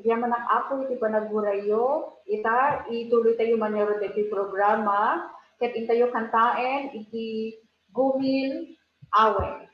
Diyan man ako iti panagurayo, ita ituloy tayo manero iti programa, ket intayo kantaen iti Gumil Awen.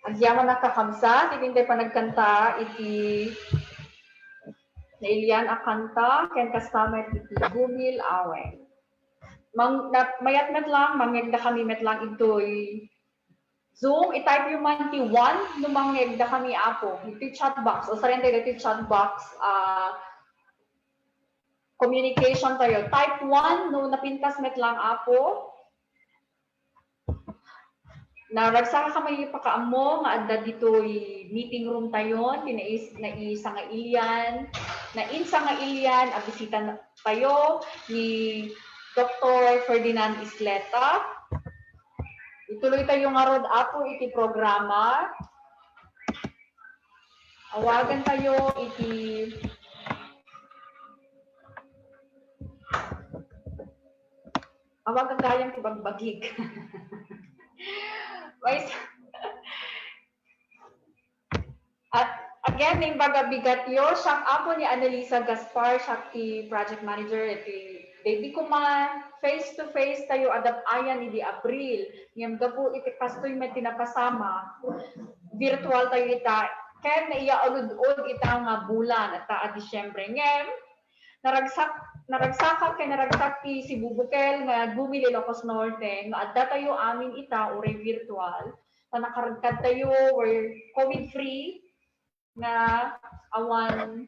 Agyaman nakakamsa, hindi pa nagkanta, iti na Ilian akanta, ken kasama iti Gumil Awen. Mayat met lang, mangagda kami met lang ito'y Zoom, i-type yung man ti 1 numangeg da kami apo. Iti chat box. O sarente iti chat box. Communication tayo. Type 1 no napintas met lang apo. Naragsa ka may pakaamo nga adda ditoy meeting room tayon na isa nga ilian abisita tayo ni Dr. Ferdinand Isleta. Ituloy tayo nga rod apo iti programa. Awagan tayo iti awagan kayang tibagbagig. Wait. At again, ning bagabigat yo, siya ako ni Annalisa Gaspar, siya ti project manager, iti baby ko man, face to face tayo adapayan iti April. Ngem gabu iti kastoy met tinapasama. Virtual tayo ita. Ken naiya ulud-ud ita nga bulan at ta Disyembre. Ngem naragsaka kay naragsak ti si Bubukel nga bumili Ilocos Norte nga adda tayo amin ita uri virtual. Ta nakaragkad tayo or COVID free nga awan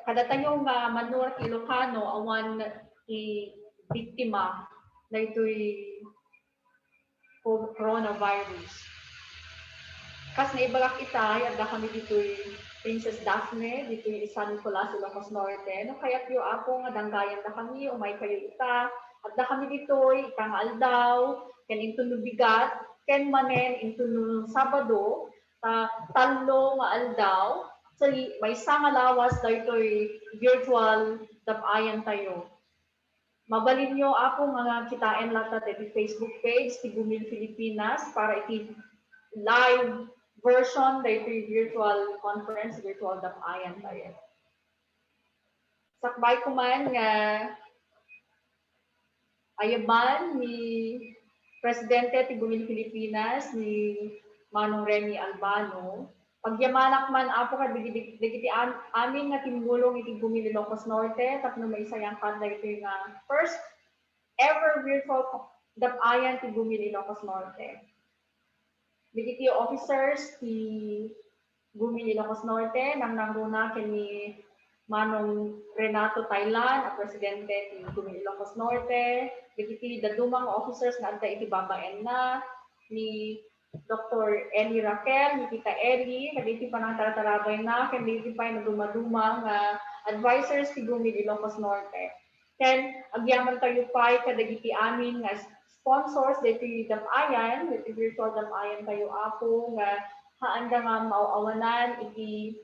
kada tayo nga manur ti Ilocano awan ti biktima na ito'y coronavirus. Kas na ibalak itay, adda kami dito'y Princess Daphne, dito'y San Nicolas, Ilocos Norte. No, kaya't yung ako nga danggayan da kami, umay kayo ita. Adda kami dito'y itang aldaw, ken into nubigat, ken manen into Sabado, talo nga aldaw. So, may isang lawas da ito'y virtual dapayan tayo. Mabalin nyo ako nga kitain lahat iti Facebook page, ti Gumil Pilipinas, para iti live version da iti virtual conference, virtual dapayan tayo. Sakbay ko man nga ayaban ni Presidente ti Gumil Pilipinas, ni Manong Remy Albano, pagyamanak man apo kad digiti amin nga timulong iti Gumil Ilocos Norte tapno may sayang kada ito nga first ever virtual dapayan ti Gumil Ilocos Norte. Digiti officers ti Gumil Ilocos Norte nang nangruna kini Manong Renato Thailand, ang presidente ti Gumil Ilocos Norte. Digiti dadumang officers na adda iti babaen na ni Dr. Eli Raquel, ni Tita Eli, kaditi pa ng taratarabay na, kaditi pa yung dumadumang advisors ti Gumil Ilocos Norte. Then, agyaman tayo pa kadagiti amin nga sponsors diti dapayan, diti virtual dapayan tayo ako nga haanda nga mauawanan iti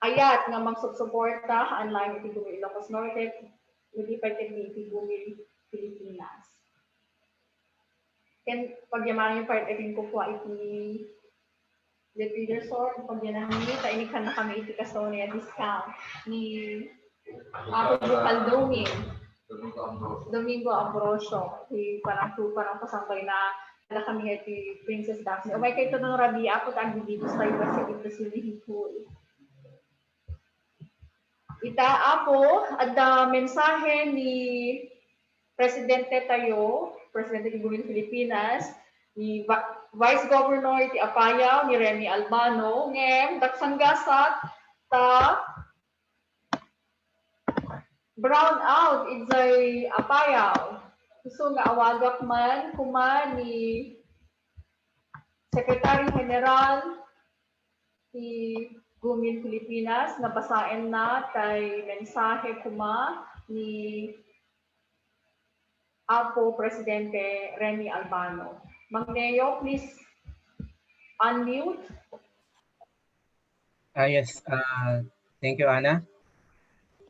ayat nga magsusuporta online iti Gumil Ilocos Norte, hindi pa iti Gumil Pilipinas. Ken pagyamanan yung part itin ko po iti Little Resort, pagyanahan ni ta ini kan na kami iti kastonia discount ni ako bukal Domingo Ambrosio, parang pasambay na kami iti Princess Daphne. O may kayo ito nung rabi ako ta ang dito sa iba sa ito swimming pool. Ita ako at mensahe ni Presidente tayo, Presidente ng Gumil Pilipinas, ni Vice Governor ti Apayao, ni Remy Albano, ngem daksangasat ta brown out idzay Apayao. Gusto nga awagak man kuma ni Secretary General ti Gumil Pilipinas nga basaen na tay mensahe kuma ni Apo Presidente Remy Albano. Magneo, please unmute. Yes. Thank you, Ana.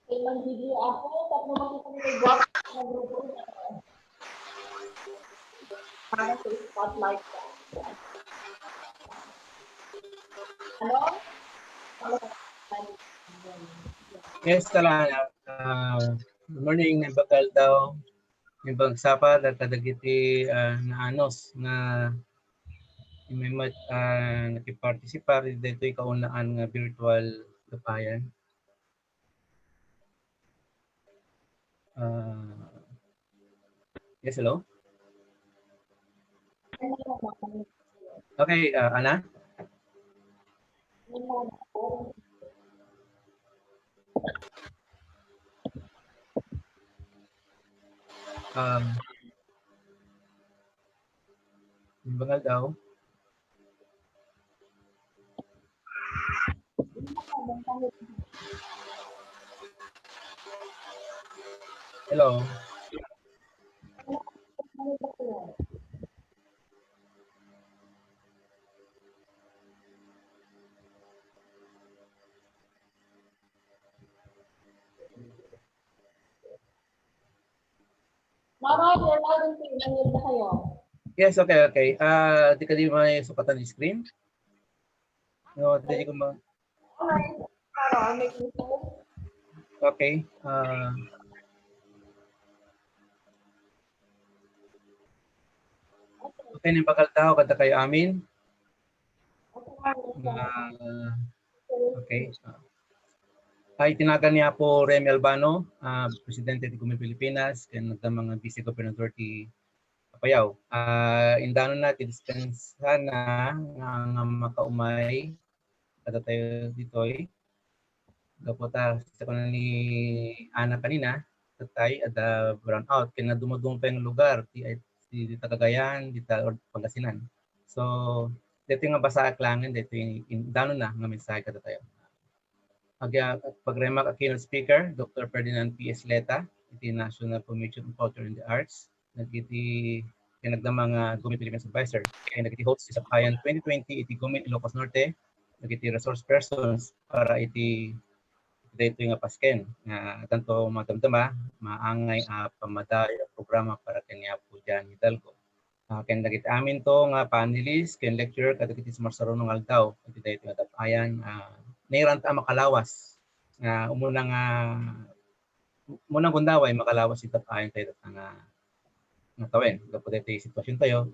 Okay, mag-video ako. Tapos makita nyo yung guwap na grupo. Para sa spotlight ka. Hello? Yes, Ana. Good morning, nabagal daw. Yung pagsapad at kadagiti na anos na may nakiparticipar dito yung kaunaan nga virtual dapayan. Yes, hello? Okay, Ana? Yung bangal daw. Hello? Mama, you're loud and clear. Nandun na kayo. Yes, okay, okay. Di ka di may sukatan ng screen? No, di ko ma... Alright. Para, make me Okay. Okay, yung bakal tao kada kayo amin. Okay. Ay tinagan niya po Remy Albano, Presidente ng Gumil Pilipinas, and ng mga Vice Gobernador ti Apayao. Indano na tidispensa na nga makaumay kada tayo ditoy. Dapat sa kuno ni Ana kanina, tatay at brown out kaya dumadung pa yung lugar di Cagayan, di Pangasinan. So, dito yung basa klangan, dito yung indano na nga mensahe kada tayo. Pagremak akin speaker, Dr. Ferdinand P.S. Leta, iti National Commission on Culture and the Arts, nagiti mga Gumit Philippines Advisor, kaya nagiti host sa Sabayan 2020 iti Gumit Ilocos Norte, nagiti resource persons para iti dito yung pasken nga tanto madamdama maangay pamaday programa para kanya po dyan Hidalgo. Kaya nagiti amin to nga panelist, kaya lecturer, kadagiti sumarsarunong aldaw, iti dito yung tapayan, nairanta makalawas nga umunang gundaway makalawas ita ayon tayo nga tawen dapat ito sitwasyon tayo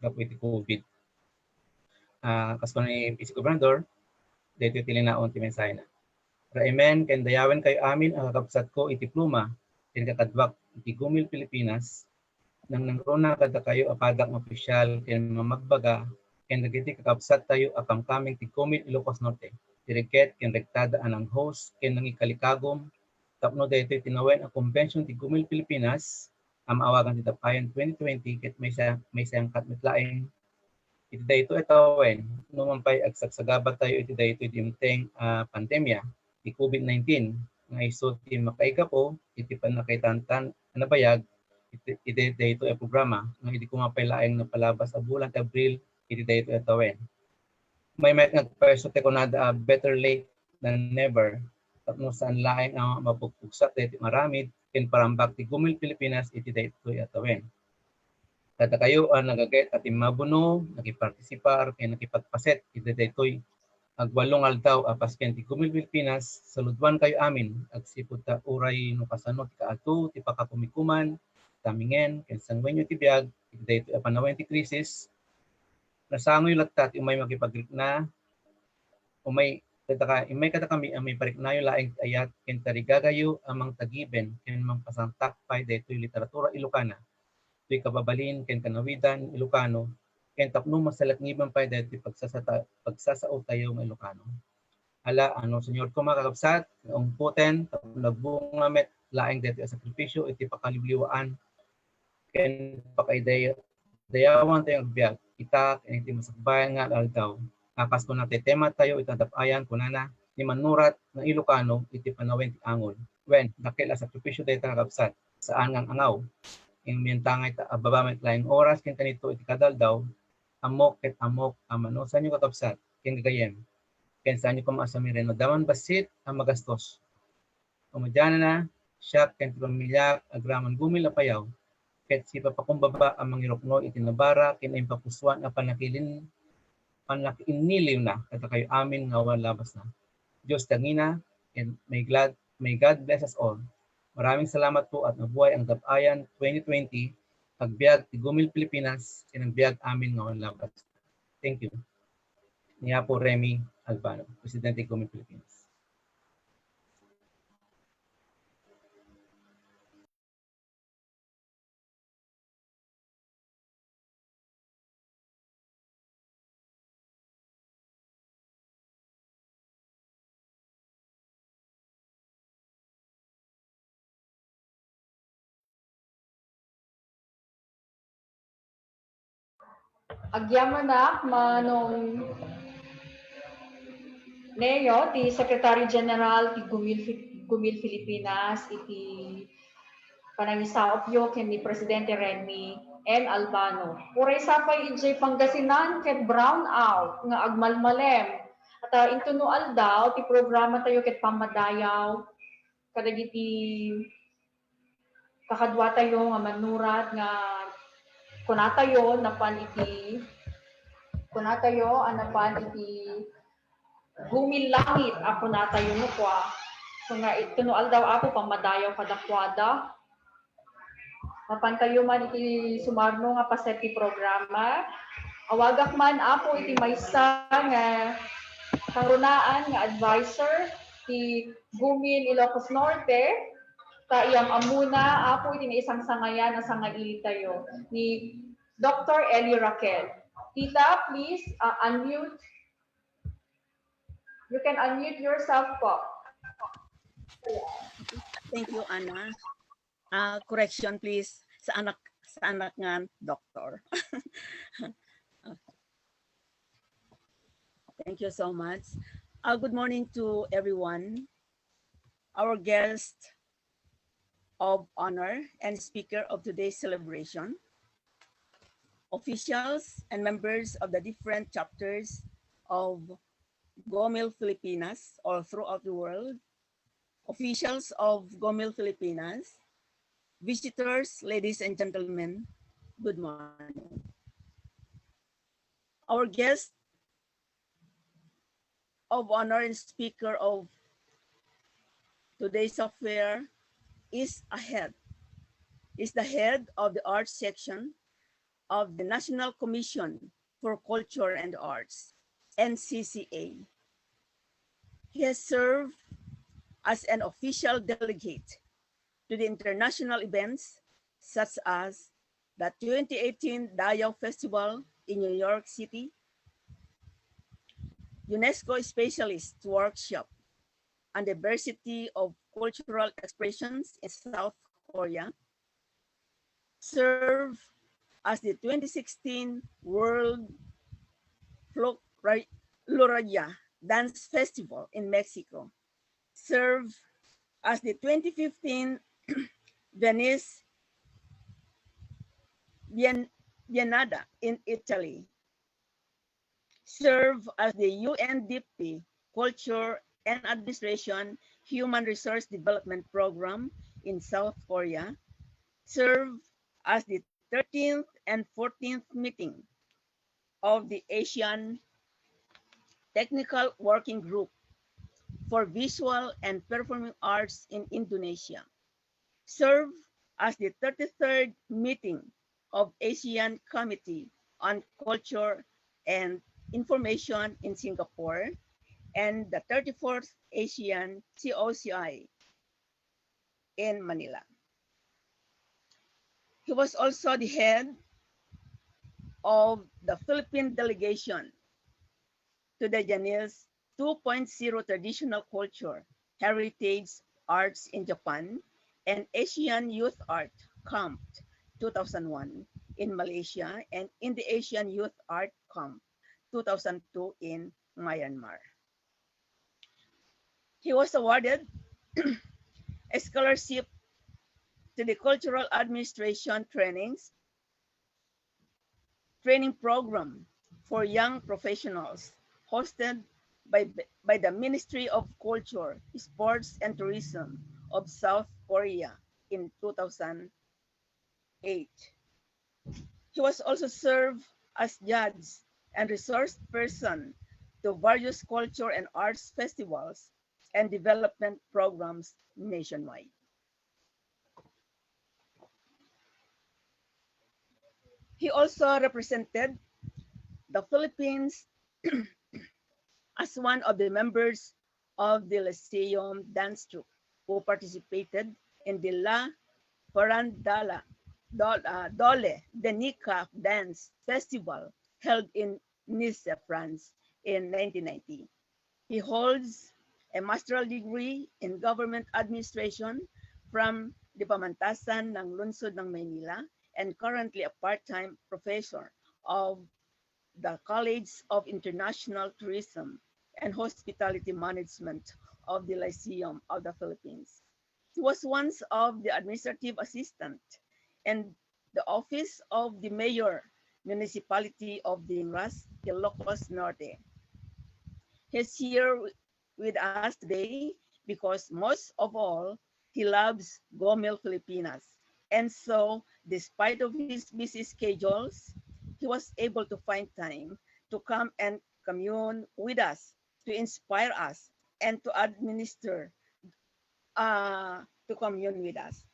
dapat ito COVID kasko ni Vice Gobernador dito tilinaon ti mensahe na Raimen ken dayawen kayo amin ang kakabsat ko iti pluma ken kakadwak iti Gumil Pilipinas nang nangrona kada kayo apadak opisyal ken mamagbaga ken dagiti kakabsat tayo akam kaming ti Gumil Ilocos Norte Direket ken rektada anang host ken nang ikalikagom tapno daytoy tinawen ang Convention ti Gumil Pilipinas am awagan ti Tapayan 2020 ket may sayang katmitlaeng iti dayto etawen numampay agsagsagabat tayo iti daytoy dimteng pandemya ti COVID-19 nga iso ti makaigapo iti panakaitantan nabayag iti dayto programa nga iti kumapay laeng napalabas sa bulan ti Abril iti dayto etawen may nagpwesto te kunada better late than never tapno saan laing ang mapugpugsat iti maramid ken parambak ti Gumil Pilipinas iti daytoy atawen. Kada kayo nagaget at mabuno, nakipartisipar ken nakipagpaset iti daytoy agwalong aldaw pasken ti Gumil Pilipinas saludwan kayo amin agsipud ta uray no kasano ti kaadto ti pakakumikuman tamingen ken sangwenyo ti biag iti daytoy panawen ti krisis nasangoy latta ti umay makipaglikna umay kada kami ang may pariknayo laing ayat ken tarigagayo amang tagiben ken mangpasantak pay daytoy literatura Ilocana tuy kababalin ken kanawidan Ilocano ken tapno masalakngiban pay daytoy pagsasao tayo nga Ilocano ala senyor ko makakabsat ang puten nagbunga met laing daytoy sakripisyo iti pakaliwliwaan ken dayawan tayo agbiag itak ken iti masakbayan nga aldaw kasko na tema tayo itadapayan kunana ni manurat ng Ilocano iti panawen ti angon wen dakila sakripisyo tayo kakabsat saan ngang angaw ing miyentangay ababamet laing oras ken kanito iti kadaldaw amok ket amok amano sa inyo kakabsat ken gagayem ken sa inyo kumaasamiren daman basit ang magastos umadyana na siya ken pamilya agraman Gumil Apayaw ket si papakumbaba ang mangirokno itinabara ken ay papuswan a panakiniliw na kada kayo amin nga labas na. Diyos tangina and may God bless us all. Maraming salamat po at nabuhay ang Tapayan 2020 agbiag ti Gumil Pilipinas ken agbiag amin nga labas. Thank you. Niya po Remy Albano, Presidente Gumil Pilipinas. Agyamanak manong Neo, ti Secretary General ti Gumil Filipinas, iti panangisaopyo ken ni Presidente Remy N. Albano. Uray sapay ijay Pangasinan ket brown out nga agmalmalem. At intuno aldaw ti programa tayo ket pamadayaw kadagiti kakadwa tayo nga manurat nga kunatayo anapan iti gumilangit ako natayo no kwa. So nga ituno aldaw ako pamadayaw kadakwada. Mapantayo man iti sumarno nga paset ti programa. Awagak man apo iti maysa nga karunaan nga advisor ti Gumil Ilocos Norte. Ta iyam amuna apo iti isang sangayan na sangaili tayo ni Dr. Eli Raquel. Tita, please unmute. You can unmute yourself po. Thank you, Anna. Correction, please. Sa anak nga, doctor. Thank you so much. Good morning to everyone. Our guest of honor and speaker of today's celebration, officials and members of the different chapters of GOMIL Filipinas all throughout the world, officials of GOMIL Filipinas, visitors, ladies and gentlemen, good morning. Our guest of honor and speaker of today's affair is the head of the arts section of the National Commission for Culture and Arts, NCCA. He has served as an official delegate to the international events such as the 2018 Dayaw Festival in New York City, UNESCO Specialist Workshop on Diversity of Cultural Expressions in South Korea, served as the 2016 World Florida Dance Festival in Mexico, served as the 2015 Venice Biennale in Italy, served as the UNDP Culture and Administration Human Resource Development Program in South Korea, served as the 13th and 14th meeting of the Asian Technical Working Group for Visual and Performing Arts in Indonesia, served as the 33rd meeting of Asian Committee on Culture and Information in Singapore, and the 34th Asian COCI in Manila. He was also the head of the Philippine delegation to the Janils 2.0 Traditional Culture Heritage Arts in Japan and Asian Youth Art Camp 2001 in Malaysia and in the Asian Youth Art Camp 2002 in Myanmar. He was awarded a scholarship to the Cultural Administration training program for young professionals hosted by the Ministry of Culture, Sports and Tourism of South Korea in 2008. He was also served as judge and resource person to various culture and arts festivals and development programs nationwide. He also represented the Philippines as one of the members of the Lyceum Dance Troupe who participated in the La Farandala Dole de Nika Dance Festival held in Nice, France in 1990. He holds a master's degree in government administration from the Pamantasan ng Lungsod ng Maynila and currently a part-time professor of the College of International Tourism and Hospitality Management of the Lyceum of the Philippines. He was once of the administrative assistant and the office of the mayor municipality of Dingas, Ilocos Norte. He's here with us today because most of all, he loves Gomel Filipinas. And so, despite of his busy schedules, he was able to find time to come and commune with us, to inspire us, and to administer, to commune with us.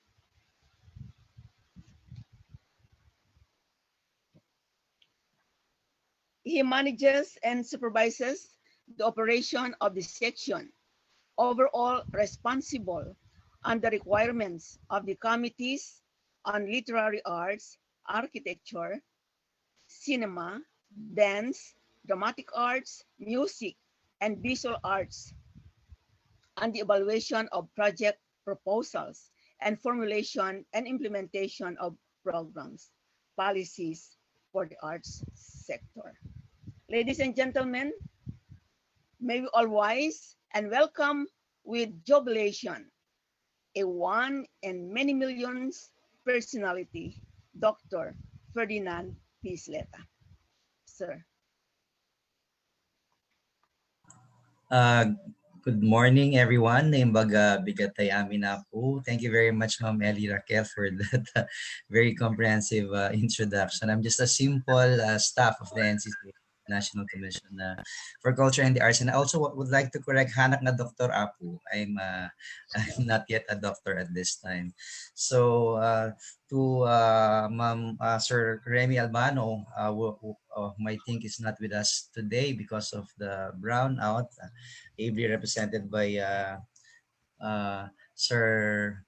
He manages and supervises the operation of the section, overall responsible on the requirements of the committees on literary arts, architecture, cinema, dance, dramatic arts, music, and visual arts, and the evaluation of project proposals and formulation and implementation of programs, policies for the arts sector. Ladies and gentlemen, may we all rise and welcome with jubilation a one in many millions personality, Dr. Ferdinand Pisleta. Sir. Good morning, everyone. Naimbaga bigatay amin na po. Thank you very much, Ma'am Ellie Raquel, for that very comprehensive introduction. I'm just a simple staff of the NCC National Commission for Culture and the Arts. And I also would like to correct Hanak na Dr. Apu. I'm not yet a doctor at this time. So to Sir Remy Albano, who I think is not with us today because of the brownout, ably represented by Sir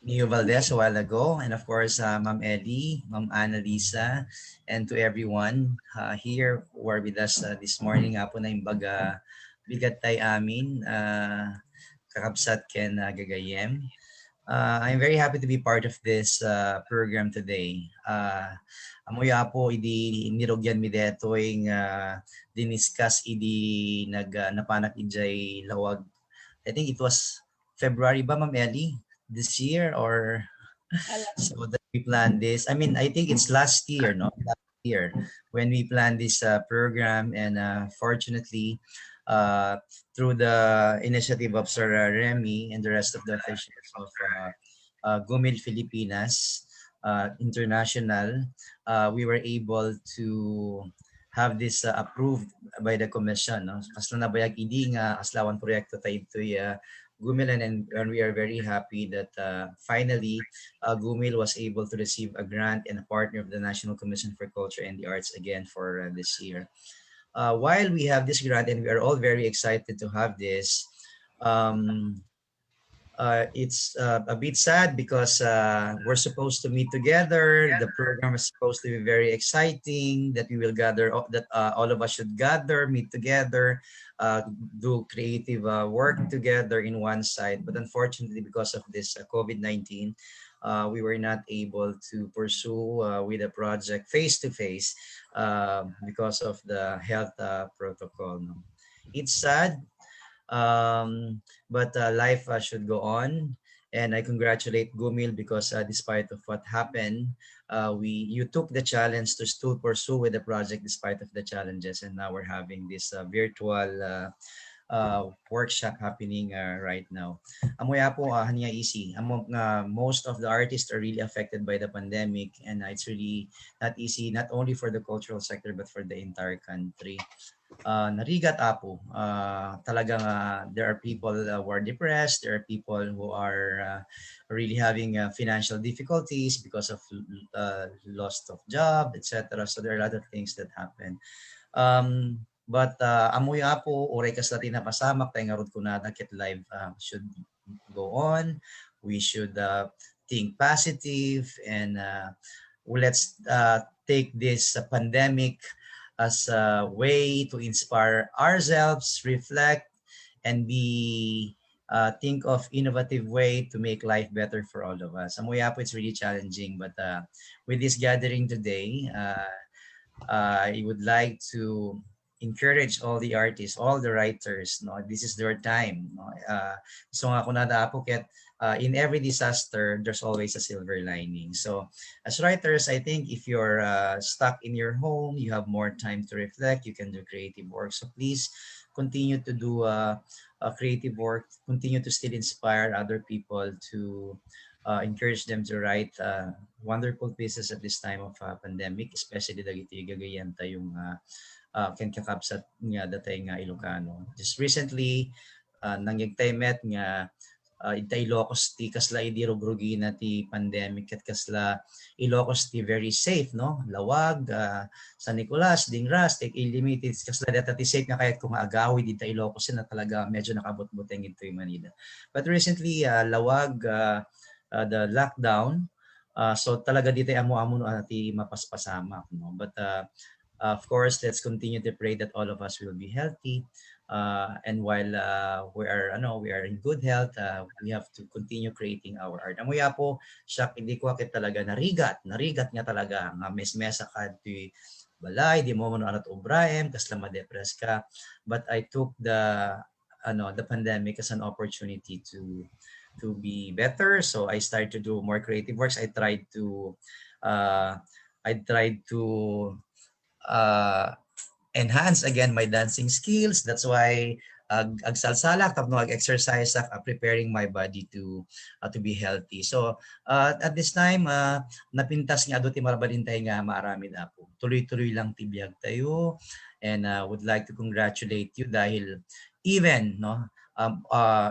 Neo Valdez a while ago, and of course, Ma'am Eddie, Ma'am Annalisa, and to everyone here who are with us this morning. Apo na yung baga bigat tay amin, kakabsat ken gagayem. I'm very happy to be part of this program today. Amoy po idi nirogyan mi detoy diniscuss idi napanak ijay lawag. I think it was February ba, Ma'am Ellie, this year, or so that we planned this. I mean, I think it's last year, no? Last year when we planned this program, and fortunately, through the initiative of Sir Remy and the rest of the officials of Gumil Filipinas International, we were able to have this approved by the commission. No? Kasla na bayag idi nga aslawan proyekto tayo ito'y Gumil, and we are very happy that finally Gumil was able to receive a grant and a partner of the National Commission for Culture and the Arts again for this year. While we have this grant and we are all very excited to have this, it's a bit sad because we're supposed to meet together. The program is supposed to be very exciting, that we will gather, that all of us should gather, meet together, do creative work together in one side. But unfortunately, because of this COVID-19, we were not able to pursue with the project face-to-face because of the health protocol. It's sad, but life should go on, and I congratulate Gumil because despite of what happened, you took the challenge to still pursue with the project despite of the challenges, and now we're having this virtual workshop happening right now. Amoy po hanya easy. Most of the artists are really affected by the pandemic, and it's really not easy, not only for the cultural sector but for the entire country. Narigat apo, talagang there are people who are depressed, there are people who are really having financial difficulties because of loss of job, etc. So there are a lot of things that happen. But amoy apo, oray kas natin napasamak, tayo nga rod ko na nakit live should go on. We should think positive, and let's take this pandemic as a way to inspire ourselves, reflect, and be think of innovative way to make life better for all of us. Sa Moyapo, it's really challenging, but with this gathering today, I would like to encourage all the artists, all the writers, no, this is their time, no. So nga ako nadaapokit, in every disaster, there's always a silver lining. So as writers, I think if you're stuck in your home, you have more time to reflect, you can do creative work. So please continue to do creative work, continue to still inspire other people, to encourage them to write wonderful pieces at this time of pandemic, especially dagiti gagayan tayong ken kakabsat nga datay nga Ilocano. Just recently, nangyagtay met nga ita Ilocos ti kasla idi rugrugina ti pandemic ket kasla Ilocos ti very safe, no? Lawag, San Nicolas, Dingras, take limited kasla data ti safe nga kahit kung agawi dita Ilocos na talaga medyo nakabot-boteng ito yung Manila. But recently, Lawag, the lockdown, so talaga dito amo-amo ti mapaspasama, no? But of course, let's continue to pray that all of us will be healthy. And while we are in good health, we have to continue creating our art. Amoy po, siya hindi ko akit talaga narigat nga talaga nga mes-mesa ka ti balay, di mo ano at obraem, kasla ma-depress ka. But I took the pandemic as an opportunity to be better. So I started to do more creative works. I tried to enhance again my dancing skills. That's why agsalsalak tapno ag-exercise preparing my body to be healthy. So at this time napintas nga ado ti marabalintay nga maarami na po. Tuloy-tuloy lang tibiyag tayo, and would like to congratulate you dahil even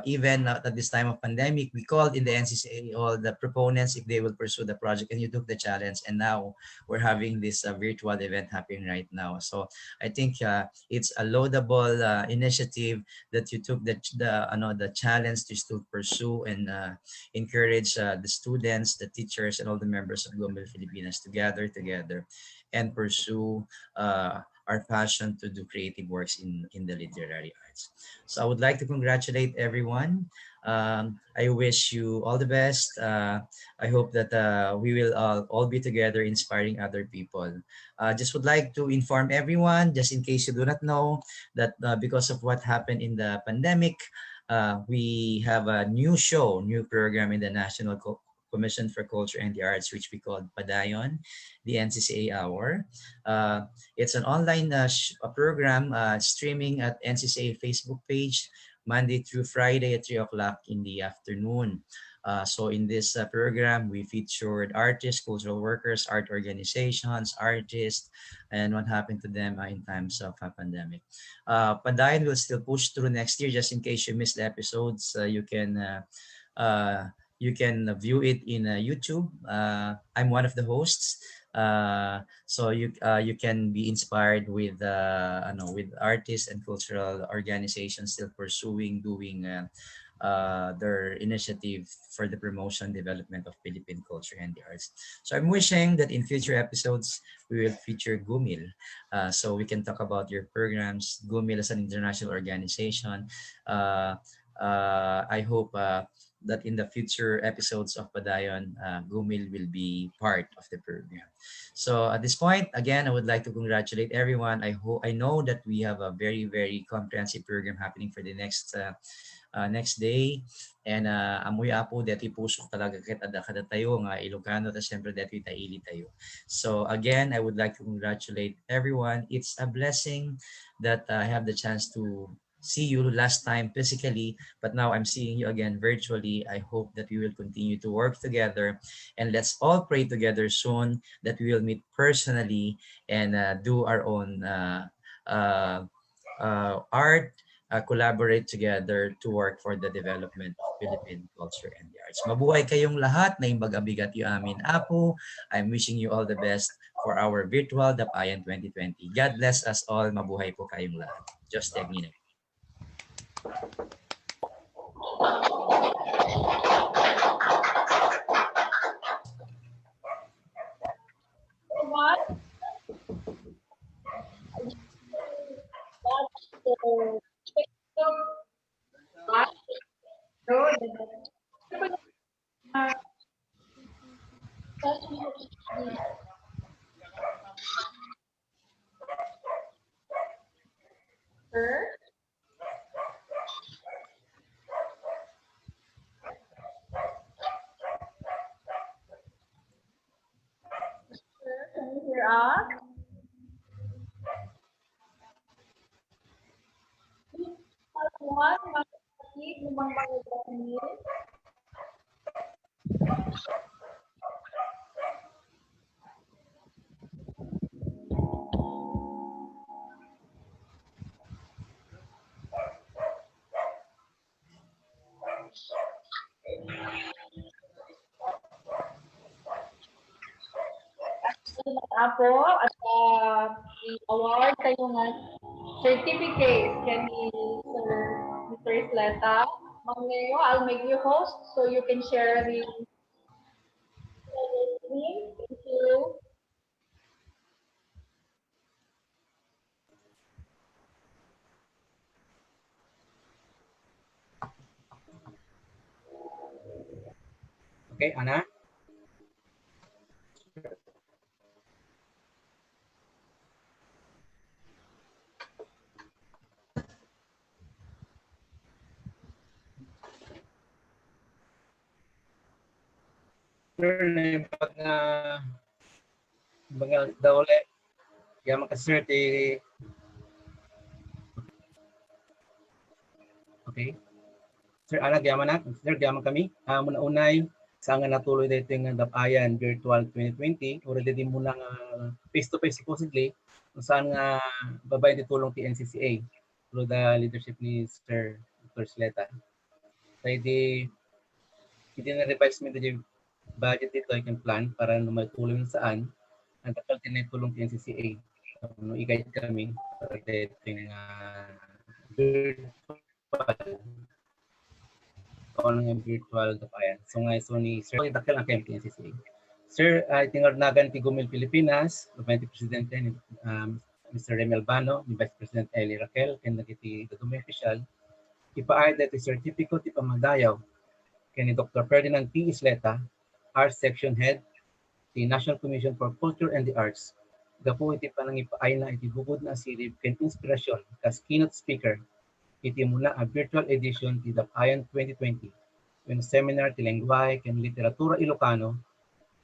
even at this time of pandemic, we called in the NCCA all the proponents if they will pursue the project, and you took the challenge, and now we're having this virtual event happening right now. So I think it's a laudable initiative that you took the challenge to still pursue and encourage the students, the teachers, and all the members of Global Filipinas to gather together and pursue our passion to do creative works in the literary arts. So I would like to congratulate everyone. I wish you all the best. I hope that we will all be together inspiring other people. Just would like to inform everyone, just in case you do not know, that because of what happened in the pandemic, we have a new program in the National Commission for Culture and the Arts, which we call Padayon, the NCCA Hour. It's an online program streaming at NCCA Facebook page, Monday through Friday at 3 o'clock in the afternoon. So in this program, we featured artists, cultural workers, art organizations, artists, and what happened to them in times of a pandemic. Padayon will still push through next year. Just in case you missed the episodes, you can view it in YouTube. I'm one of the hosts. So you can be inspired with artists and cultural organizations still doing their initiative for the promotion development of Philippine culture and the arts. So I'm wishing that in future episodes we will feature GUMIL, so we can talk about your programs. GUMIL is an international organization. I hope that in the future episodes of Padayon, GUMIL will be part of the program. So at this point, again, I would like to congratulate everyone. I know that we have a very, very comprehensive program happening for the next day. And amoy apo dati pusok talaga ket kada tayo nga Ilocano ta siyempre dati taili tayo. So again, I would like to congratulate everyone. It's a blessing that I have the chance to see you last time physically, but now I'm seeing you again virtually. I hope that we will continue to work together, and let's all pray together soon that we will meet personally and do our own art, collaborate together to work for the development of Philippine culture and the arts. Mabuhay kayong lahat na imbaga-bigat yu amin apo. I'm wishing you all the best for our virtual Dapayan 2020. God bless us all. Mabuhay po kayong lahat. Diyos te Ginoo. What? Sir? Sir, can you hear us? One, mga kapatid, lumang mga kapatid. Apo, at i-award kayo ng certificate kani Sir Mr. Isleta. Ma'am Leo, I'll make you host so you can share the screen. Thank you. Okay, Ana? Sir, pag bangal daw ulit, kaya makasir okay. Sir, Ana, gayaman na. Sir, gayaman kami. Muna-unay, sa nga natuloy dito yung DAPAYAN Virtual 2020, already din muna face-to-face supposedly, kung saan nga babay ditulong ti NCCA through the leadership ni Sir Dr. Sleta. So, hindi na-revise mo yung budget dito, yung plan, para matulong saan, ang tapal tinitulong ti NCCA. So, i-guide kami para dito yung virtual on virtual DAPAYAN. So nga so ni Sir itakal ang NCCA. Sir, tingarnagan ti Gumil Pilipinas, Vice Presidente ni Mr. Remy Albano, ni Vice President Eli Raquel, ken nagiti Gumil official, ipaayad ti certificate ti pamadayaw ken ni Dr. Ferdinand P. Isleta, Arts Section Head, ti National Commission for Culture and the Arts. Gapo iti panang ipaay na iti bugod na sirib ken inspirasyon kas keynote speaker iti muna a virtual edition ti DAPAYAN 2020 when seminar ti lengguwahe ken literatura Ilocano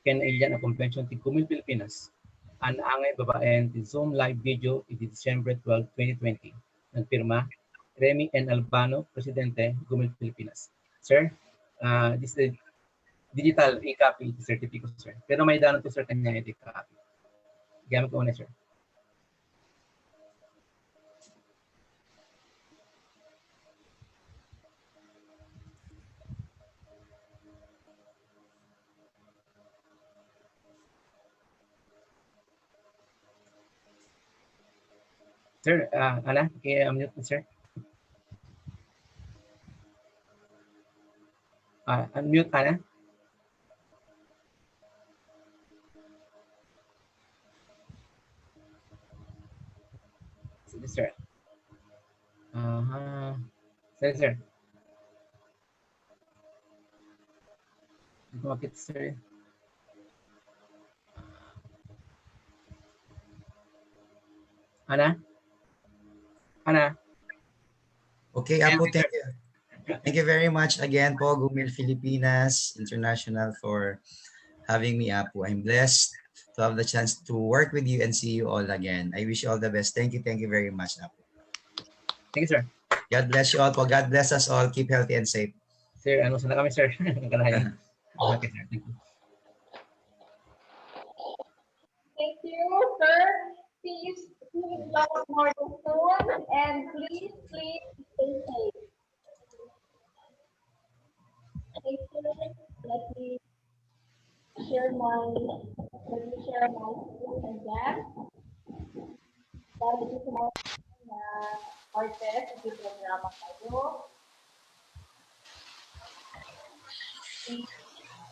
ken ilyan a convention ti Gumil Pilipinas an angay babaen ti Zoom live video iti December 12, 2020. Nagpirma Remy N. Albano, Presidente, Gumil Pilipinas. Sir, this is the digital e-copy certificate, sir. Pero may danon to sir kanya e-copy. Gamit ko na, sir. Sir, Ana, i-mute mo, sir. Unmute, Ana. Sige, sir. Sige, sir. Bakit, sir? Ana? Ana? Okay, Apo, thank you. Thank you very much again po, Gumil Filipinas International, for having me, Apo. I'm blessed to have the chance to work with you and see you all again. I wish you all the best. Thank you very much, Apo. Thank you, sir. God bless you all po. God bless us all. Keep healthy and safe. Sir, ano sana kami, sir? Kalahayan. Okay, sir. Thank you. Thank you, sir. Please love more soon and please stay safe. Thank you. Let me share my screen again. Para dito sa mga artist, ito programa kayo.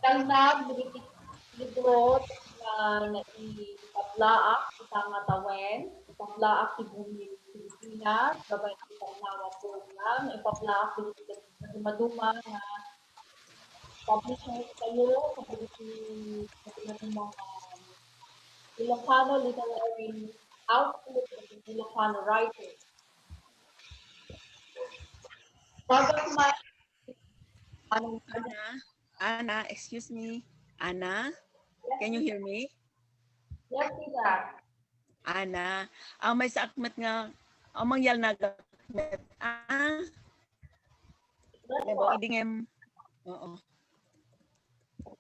Kalnab, libro na naipablaak isang matawen, ipablaak si Gumil Pilipinas, babay isang nawa program, ipablaak dito sa maduma na publishers kayo, kapag mga Ilocano literary output of Ilocano writers. Bago Anna, excuse me. Anna, can you hear me? Yes, tita. Anna, ang may sakmet nga, ang mangyal na gakmet. Diba, idingem. Oo.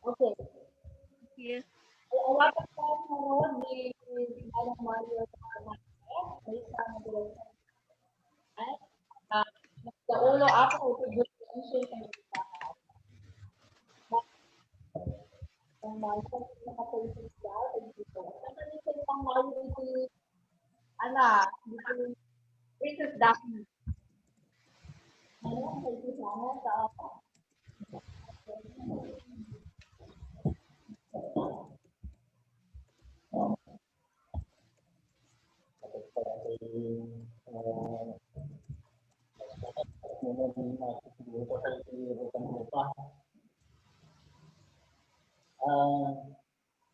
Okay. Yeah. Alapat pa naroon ni Alang Mario may isang director. Sa ulo ako, ito differentiate ang isahan. Ang mga nakapagpapit siya, dito. Nakapagpapit ang Mario dito, dito, Princess Daphne. Ano ang kaibigan sa ako?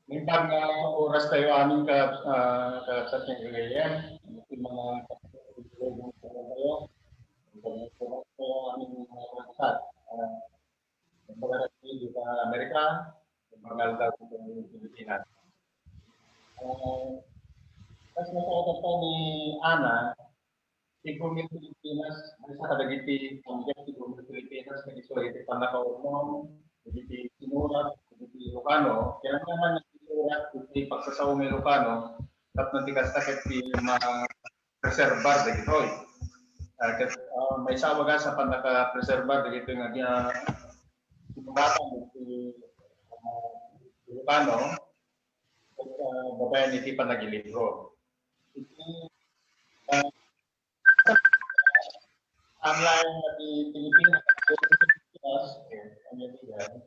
Minsan nga oras tayo aming sa Tinggayan, yung mga tayo, aming kasat. Pagkakas di sa Amerika, mga daw sa Pilipinas. Tapos nasakot pa ni Ana, si Gumil Pilipinas, sa kadagiti, si Gumil Pilipinas, nag-isorite pa nakaunong, nagiti sinurat, nagiti Ilocano, kaya naman nagisurat, nagiti pagsasaw ng Ilocano, tapos nagtikastakit di preservar de gitoy. May sawa ka sa panaka-preservar de gitoy nga sinuratang di Ilocano, at babayan iti panagilibro. Ang lain na di Pilipinas, ang yan.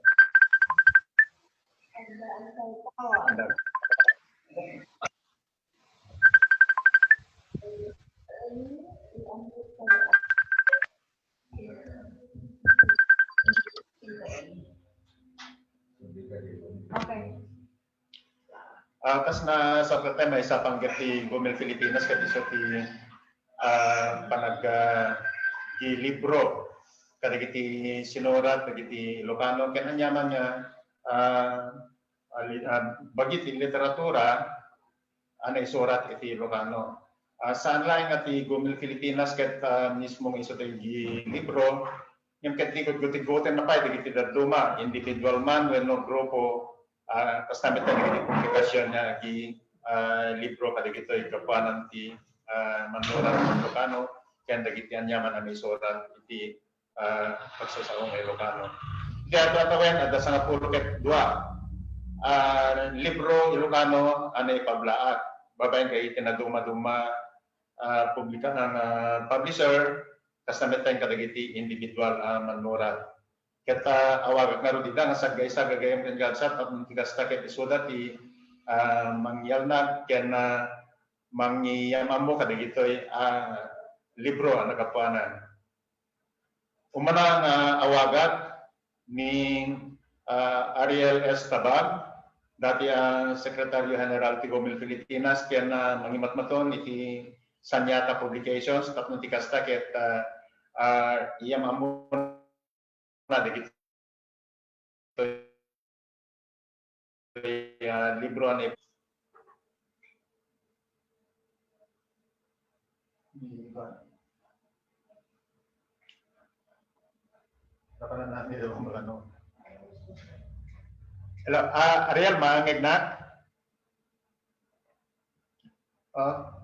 Okay. Tapos na sa kata may isa pang gati Gumil Pilipinas kati sa ti libro kadagiti sinurat kadagiti Ilocano ken anyaman nga bagit ti literatura ana isurat iti Ilocano. Saan lang ati Gumil Pilipinas ket mismong iso ti libro yung katikot-gotin na pa dagiti daduma individual man wenno grupo tapos namin tayo naging publikasyon na libro kadagito yung kapuanan ti Manura ng Ilocano kaya nagiti anyaman ang isurat iti pagsasaong Ilocano. Kaya tatawin at sa nga puluket dua libro Ilocano anay pablaat babayin kayo itinaduma-duma publika ng publisher tapos namin tayo kadagiti individual Manura. Kata awag nga ro dida nga sagay-sagay gayam ken gadsat at tigas ta ket isoda ti mangyalna ken mangyamam mo kadagitoy libro ang nakapuanan. Umana nga awagat ni Ariel S. Tabag dati ang Sekretaryo General ti Gumil Pilipinas ken mangimatmaton iti Sanyata Publications tapno tigas ta ket iyam amo na dito libro ani kapanan natin yung ano. Hello, Ariel, maangig na?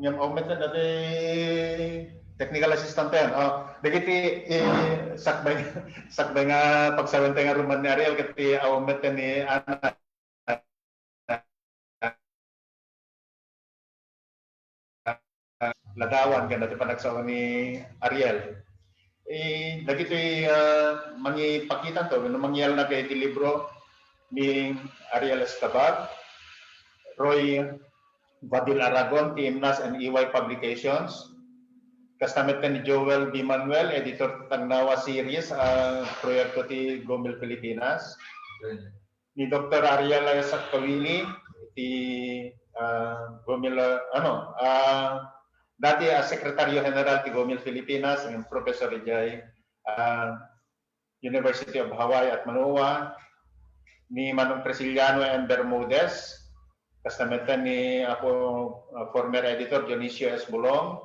Yung augment na dati technical assistant yan. Dagiti sakbay nga pagsawente nga ruman ni Ariel kati augment ni Ana. Ladawan kan dati panagsawa ni Ariel. Dagiti mangipakitan to, mangyal na kay ti libro ni Ariel Estabag, Roy Badil Aragon, Timnas and EY Publications. Kastamit ka ni Joel B. Manuel, editor Tangnawa Series, proyekto ti Gumil Pilipinas. ni Dr. Ariel Saccavini, iti Gomil, dati Sekretaryo General ti Gomil Pilipinas, ng Professor Ijay, University of Hawaii at Manoa, ni Manong Presiliano and Bermudez, kastamatan ni ako former editor Dionisio S. Bulong,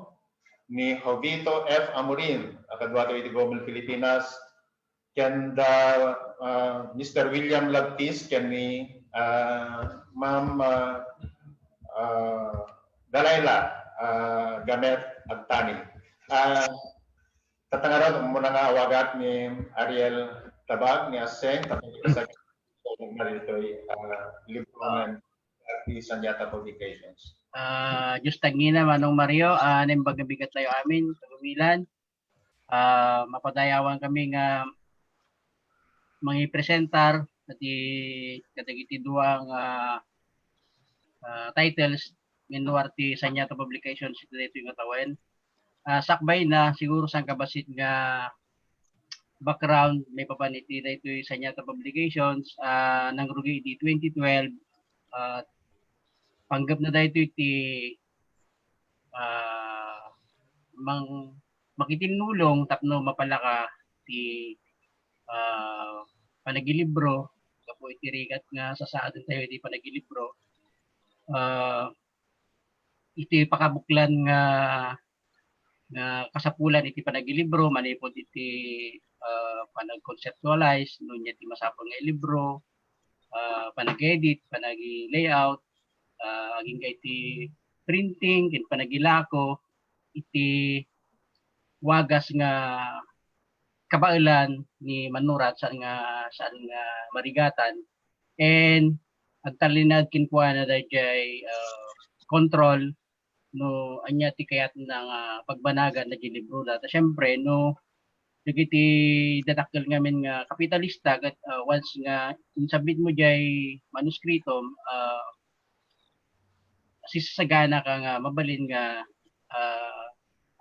ni Jovito F. Amorin, akadwato iti Gomil Pilipinas, ken Mr. William Labtis, ken ni Ma'am Dalayla Gamet Agtani. Tatangaran mo na nga awagat ni Ariel Tabag, ni Aseng, tapos sa narito'y libro ng Sanyata Publications. Diyos tagina Manong Mario, nimbaga-bigat tayo amin, tagumilan. Mapadayawan kami nga mga presentar at katagiti duang titles minuarti Sanyata Publications dito yung atawen. Sakbay na siguro sang kabasit nga background may papaniti dito yung Sanyata Publications nang rugi di 2012 panggap na dito iti makitinulong tapno mapalaka ti panagilibro kapo iti rigat nga sasaadon tayo iti panagilibro iti pakabuklan nga kasapulan iti panagilibro manipod iti panag-conceptualize nunya iti masapol nga libro panag-edit panag-layout aging iti printing ken panagilako iti wagas nga kabailan ni manurat saan nga marigatan and agtalinad kinkuha na dayjay control no anya ti kayat nga pagbanagan na libro data syempre no dagiti datakkel ngamin nga kapitalista kat once nga submit mo jay manuskrito sisagana ka nga mabalin nga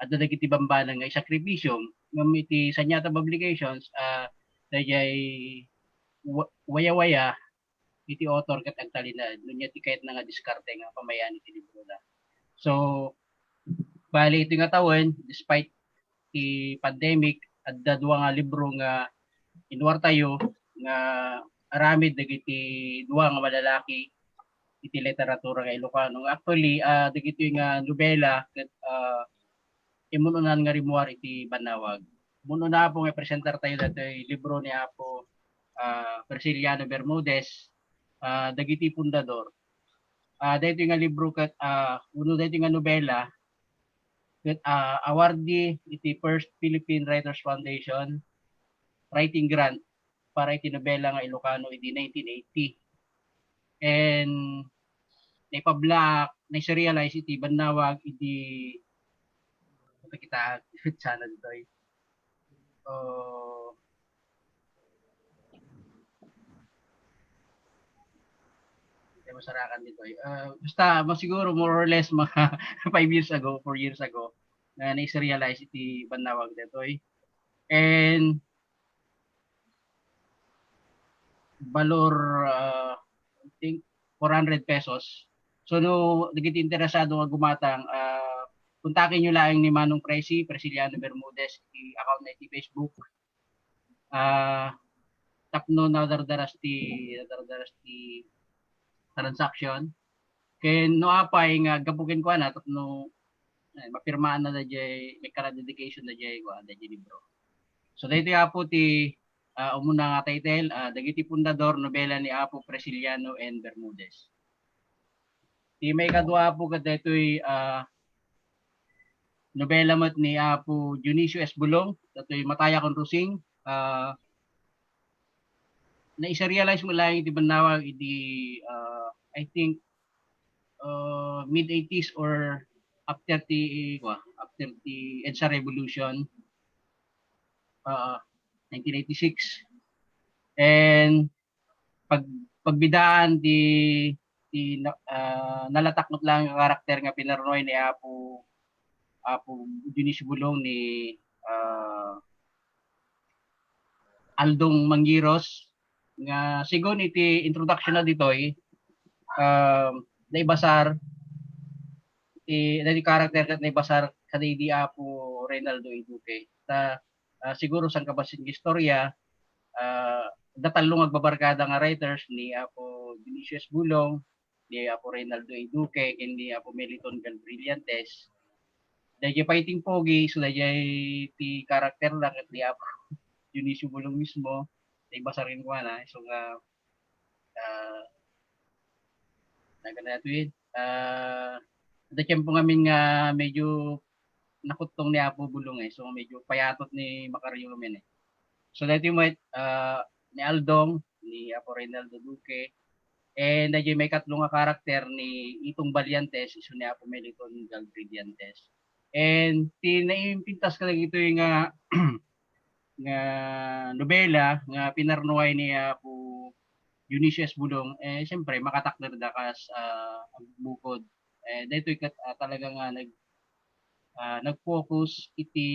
adda dagiti bambanang nga isakripisyo ngam iti Sanyata Publications dayjay waya-waya iti author kat agtalinad nunya ti kayat nga diskarte nga pamayan iti libro da. So bali iti nga tawen despite ti pandemic adda duwa nga libro nga inuwar tayo nga aramid dagiti duwa nga malalaki iti literatura nga Ilocano. Actually dagiti nga nobela ket imununan nga rimuar iti Banawag. Muno na po nga presentar tayo dati libro ni Apo Persiliano Bermudez dagiti pundador. Dito nga libro ket uno dito nga nobela ket awardee iti First Philippine Writers Foundation writing grant para iti nobela nga Ilocano iti 1980. And na-serialize iti Banawag iti kita sana dito masarakan dito basta masiguro more or less mga 5 years ago 4 years ago na na-serialize iti Banawag dito and valor I think 400 pesos so no digiti interesado nga gumatang kontakin nyo lang ni Manong Presi, Presiliano Bermudez, i-account na iti Facebook. Tapno na dardaras ti transaction. Kaya no apay nga gapukin ko na tapno mapirmaan na dayjay may kara dedication na dayjay ko dayjay libro. So dayto apo ti umuna nga title dagiti pundador nobela ni Apo Presiliano and Bermudez. Ti may kadwa po kadaytoy nobela mat ni Apo Dionisio S. Bulong, dato'y Mataya kon Rusing. Na-serialize mo lang iti Banawag iti I think mid-80s or after the EDSA Revolution 1986. And pagbidaan di nalatakot lang ang karakter nga pinarunoy ni Apo Dionisio Bulong ni Aldong Mangiros nga sigon iti introduction na ditoy naibasar iti character kat naibasar kaday di Apo Reynaldo A. Duque ta siguro sang kabasin istorya datalong agbabarkada nga writers ni Apo Dionisio S. Bulong, ni Apo Reynaldo A. Duque, ken ni Apo Meliton Galbrillantes. Dahil fighting pogi, so dahil ti karakter lang at ni Apo Dionisio Bulong mismo, dahil basa rin ko na. So nga, naganda ito yun. Dahil po ngamin nga medyo nakutong ni Apo Bulong So medyo payatot ni Macario ngamin So dahil mo ni Aldong, ni Apo Reynaldo Duque, and medyo may katlong karakter ni Itong Balyantes, iso ni Apo Meliton Galbrillantes. And tinaimpintas ka lang ito yung nga nobela nga pinarnuay ni Apo Dionisio S. Bulong, siyempre makatakder da kas bukod. Dito talaga nga nag-focus iti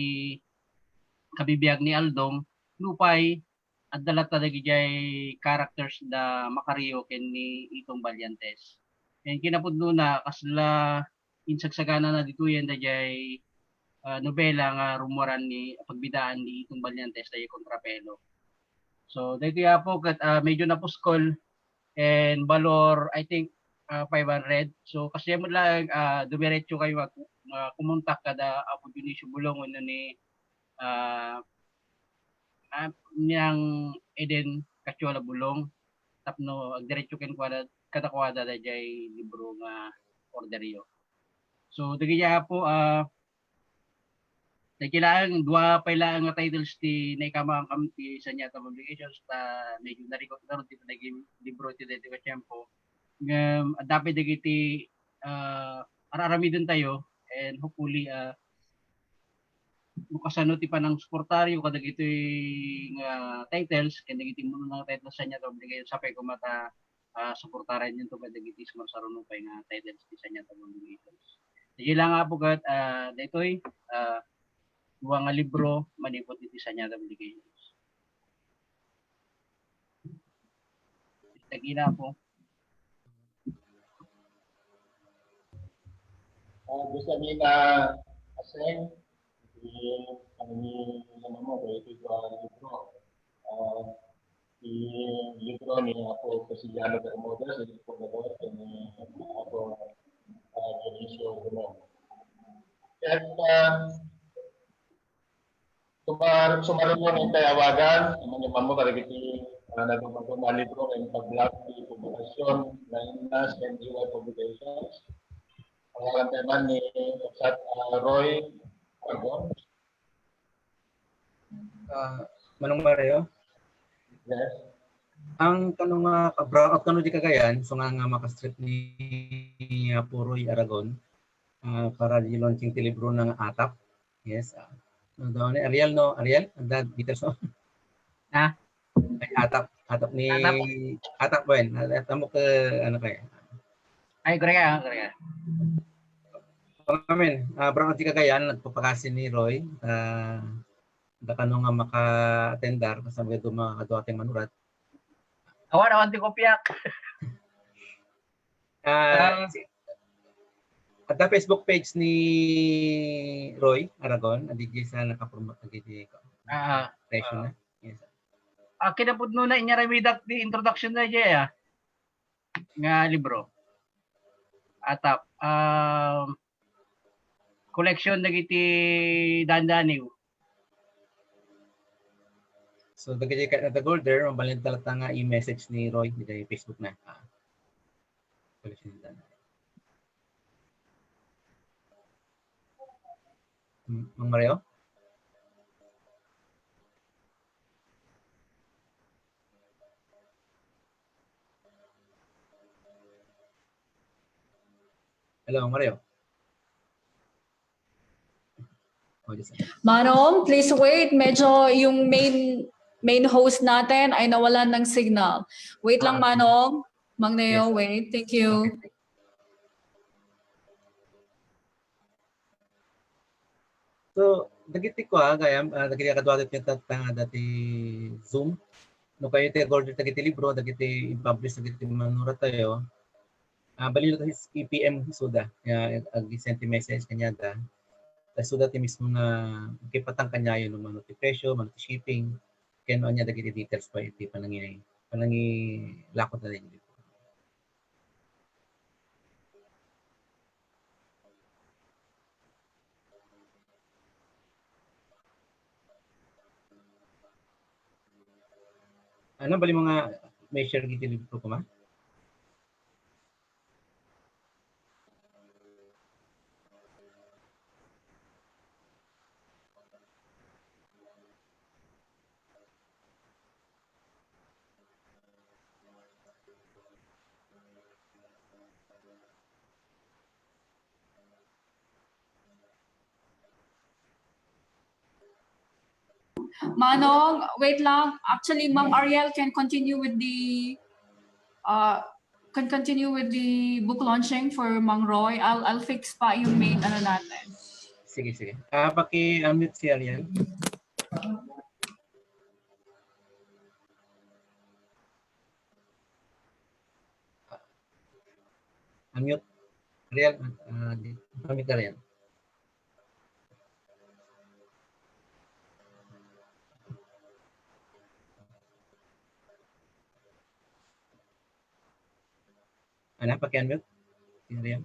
kabibiyag ni Aldong, lupay at dalat talaga jay characters da Macario ken ni Itong Balyantes. And kinapudno na kasla insagsagana na dito yan da jay nobela nga rumuran ni pagbidaan ni Itong Balyantes da kontrapelo. So dito ya po kat medyo napuskol and valor I think 500. So kasi mo lang dumiretso kayo kumontak kada Apo Dionisio Bulong ni niyang Eden Cachola Bulong tapno agdiretso ken katakwada da jay libro nga orderyo. So dagiti po kailangan dua pa ilang nga titles ti naikama ang kamti sa niya publications ta medyo narikot na ron ti naging libro ti dito ka tempo nga dapat dagiti ararami din tayo and hopefully mukasano ti panang suportaryo kada iti nga titles ken dagiti mo nga titles sa niya publication sapay ko mata suportaran yun to kada iti sumarsarunong pa nga titles ti sa niya publications. Sige lang nga po kat ditoy duwa nga libro manipot iti sa niya publications. Tagina po. Gusto niyo na aseng ang mo ba ito libro. Libro ni Apo Casillano Bermuda sa Pagdador ni Apo Dionisio Bulong. At sumarin mo ng tayawagan, naman mo karagiti nagpapagod na libro ng pag-block di publikasyon na Inas and DY Publications. Pangalan teman ni Kapsat Roy Argon. Manong Mario? Yes. Ang tanong nga brown out kanu di Cagayan so nga makastrip ni Apo Roy Aragon para di launching ti libro ng Atap. Yes. Daw ni Ariel no, Ariel, and details no. Ay Atap ni Atap ben. Tamo ke ano kay. Ay Greya. Amen. Brown out di Cagayan nagpapakasin ni Roy da kanu nga maka-attendar kasama do mga kaduating manurat. Awan ti kopya. At the Facebook page ni Roy Aragon, adigi sa nakapromote adigi ko. Session na. Yes. Kinapudno na inya remidak di introduction na jay nga libro. Atap collection dagiti dandaniw. So dagiti ka na golder mabalin talata nga i-message ni Roy di Facebook na. Collection ni dandaniw. Mang Mario? Hello, Mang Mario. Manong, please wait. Medyo yung main host natin ay nawalan ng signal. Wait lang, Manong. Mang Neo, wait. Thank you. Okay. So, dagiti ko gayam dagiti kadwa ti tatanga dati Zoom no kayo te order dagiti libro, dagiti i-publish dagiti manurat tayo, balilo tayo EPM suda, ag send message kanya da, suda ti mismo na kipatang kanya yun no ti presyo, mano ti shipping, kaya no niya dagiti details pa iti panangi lakot na din. Ano bali mga may share giti libro ko ma? Manong, wait lang. Actually, Ma'am Ariel can continue with the book launching for Mang Roy. I'll fix pa yung main ano natin. Sige, sige. Paki-unmute si Ariel. Unmute. Ariel, unmute Ariel. Ano, paki-unmute si Ariel.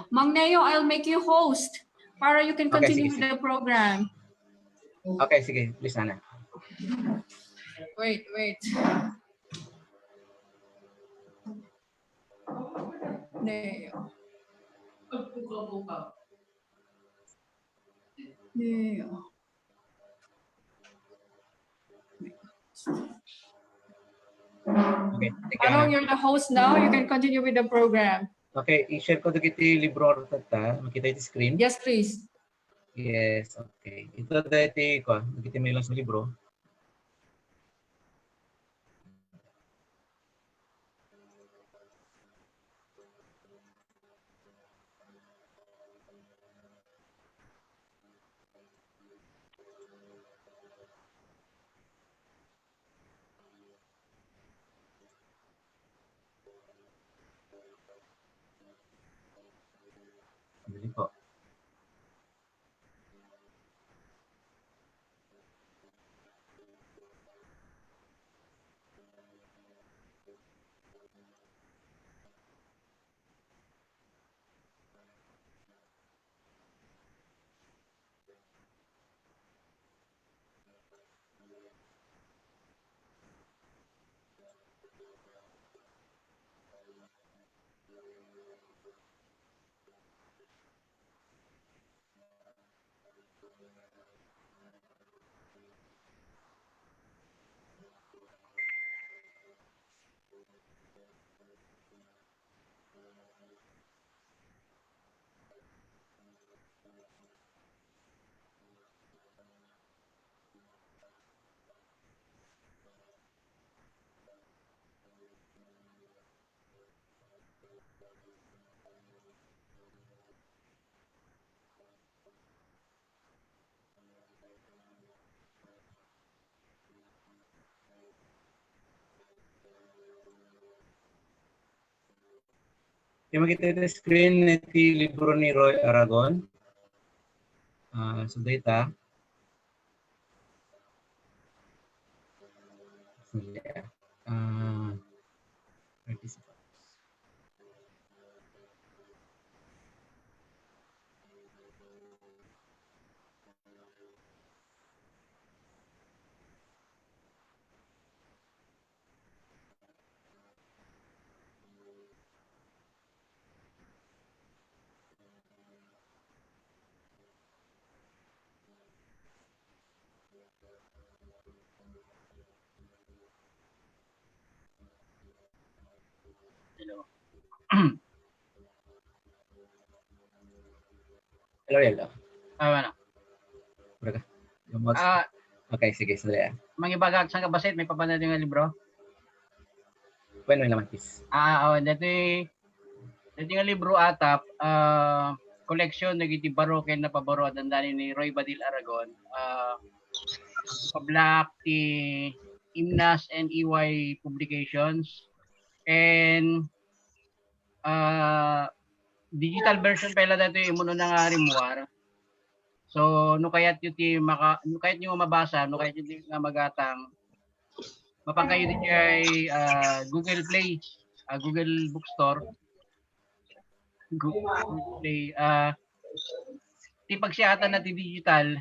Mang Neo, I'll make you host para you can Okay, continue sige, with the program. Okay, sige. Please, Ana. Wait. Neo. Neo. Okay. Manong, you're the host now. You can continue with the program. Okay, i-share ko dagiti libro ta, makita iti screen. Yes, please. Yes, okay. Ito dati ko, dagiti may lang sa libro. Dali po. Yung makita ito screen iti libro ni Roy Aragon. So data. Hello. Hello, hello. Ano? Braga. Okay, sige, sandali. Mangibagag sa kabasit, may papanad yung libro? When naman, please. Dati nga libro atap, collection nagiti baroken na pabaro dandani ni Roy Badil Aragon. Pablak ti Imnas and EY Publications. And digital version pala dati imuno na nga rimuar. So no kayat yu ti no kayat nyo mabasa, no kayat yu ti nga magatang mapangkayo din kay Google Play, Google Bookstore. Google Play, ti pagsiyatan na ti digital,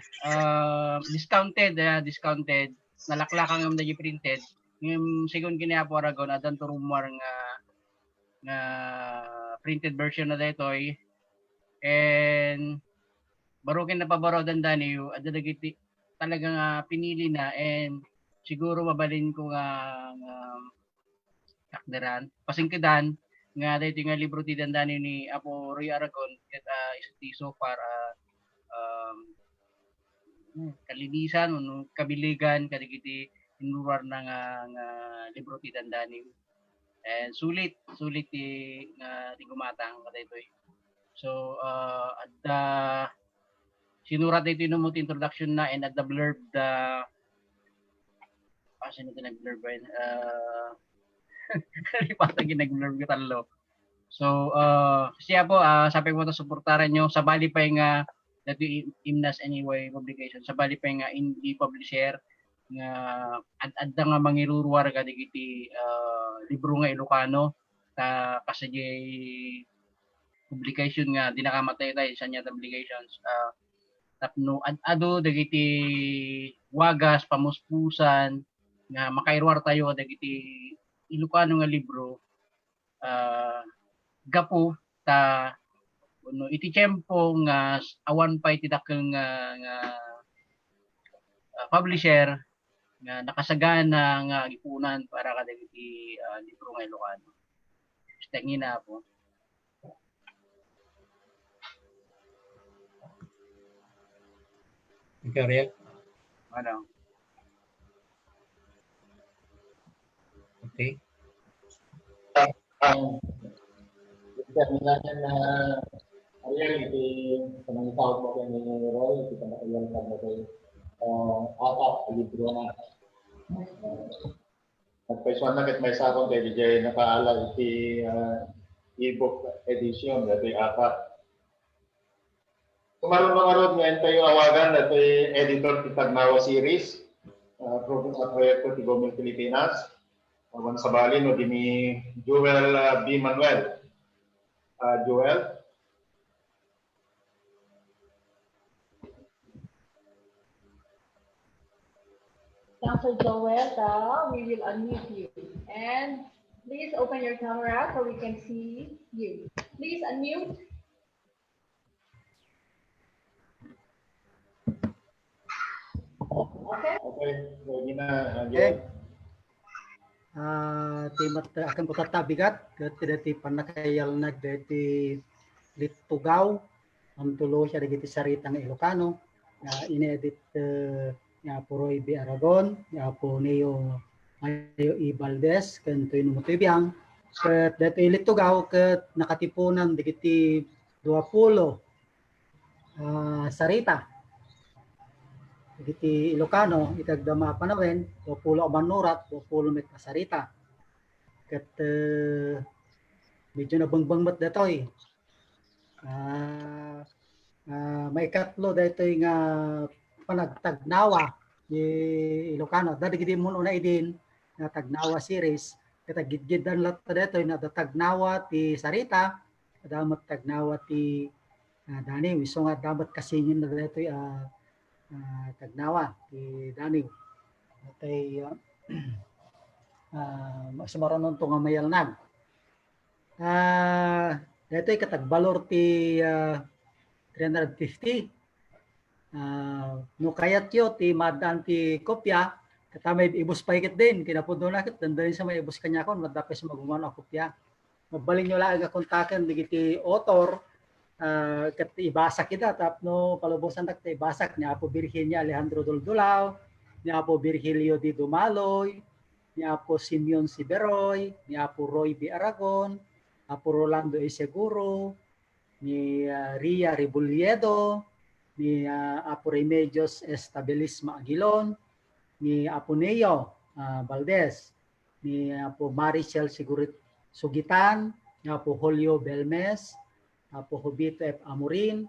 discounted, nalaklakan ng na printed. Yung second kinaya po Aragon, adan to rumor nga printed version na detoy. And barukin na pabaro dandani yu, adan nagiti talagang pinili na, and siguro mabalin ko nga takdaran, pasingkidan, nga dito nga libro ti dandani ni Apo Roy Aragon ket iti so far kalinisan no kabiligan kadagiti inurar na nga libro ti dandani, and sulit ti nga ti gumatang kadaytoy. So at sinurat dito no mo introduction na, and at the blurb sino ito nag-blurb ba yun? Patag yung nag-blurb ko talo. So, siya po, sabi ko ito, supportaran nyo. Sabali pa yung dati Imnas and EY Publication. Sabali pa yung indie publisher nga ad-adda nga mangiruruar ka digiti libro nga Ilocano kasadya publication nga dinakamatay tayo sa niya publications. Tapno ad-ado dagiti wagas, pamuspusan, nga makairwar tayo dagiti Ilocano nga libro, gapo ta iti tiyempo nga awan pa iti dakeng nga publisher nga nakasagana nga gipunan para kadagiti libro nga Ilocano. Stengin na po. Thank you, Ariel. Ano? Okay. Ang determinasyon na Ariel, iti panangitawag mo kayo ni Roy, iti panangitawag mo kayo atap, libro na. Nagpaisuan na kit may sakon kay DJ nakaala iti e-book edition, dati apat. Kumaroon mga rod ngayon tayo awagan, dati editor ti Tagnawa series, proyekto ti Gomel Pilipinas. Awan sa bali no dini Joel B. Manuel. Joel. Council Joel, we will unmute you. And please open your camera so we can see you. Please unmute. Okay. Okay, ready na. Okay. Timat akan ko tatabigat dati panakayal nag dati litugaw ang tulo siya dagiti saritang Ilocano inedit nga Roy B. Aragon nga po niyo Mayo E. Valdez kanto yung mutibiyang ket dati litugaw ket nakatipunan dagiti 20 sarita dagiti Ilocano itagdama panawen 20 manurat 20 met pasarita ket medyo nabangbangmat datoy may katlo datoy nga panagtagnawa ni Ilocano dagiti mun una idin nga tagnawa series ket gidgidan lat datoy na tagnawa ti sarita damat tagnawa ti dani wiso nga damat kasingin na datoy tagnawa ti danig atay masamaron to nga mayalnag datoy katagbalor ti 350 no kayat yo ti madan ti kopya katamay ibus paikit din kinapundo na kit dandarin sa may ibus kanya kon madapes magumano kopya mabalin nyo lang kontaken digiti author ket ibasa kita tapno palubosan tak ibasak ni Apo Virginia Alejandro Doldolao ni Apo Virgilio Di Dumaloy ni Apo Simeon Siberoy, ni Apo Roy B. Aragon, Apo Rolando A. Seguro, ni Ria Rebuliedo, ni Apo Remedios Estabilisma Aguilon, ni Apo Neo Valdez, ni Apo Marichel Sugitan, ni Apo Julio Belmes, Apo Jobito F. Amorin,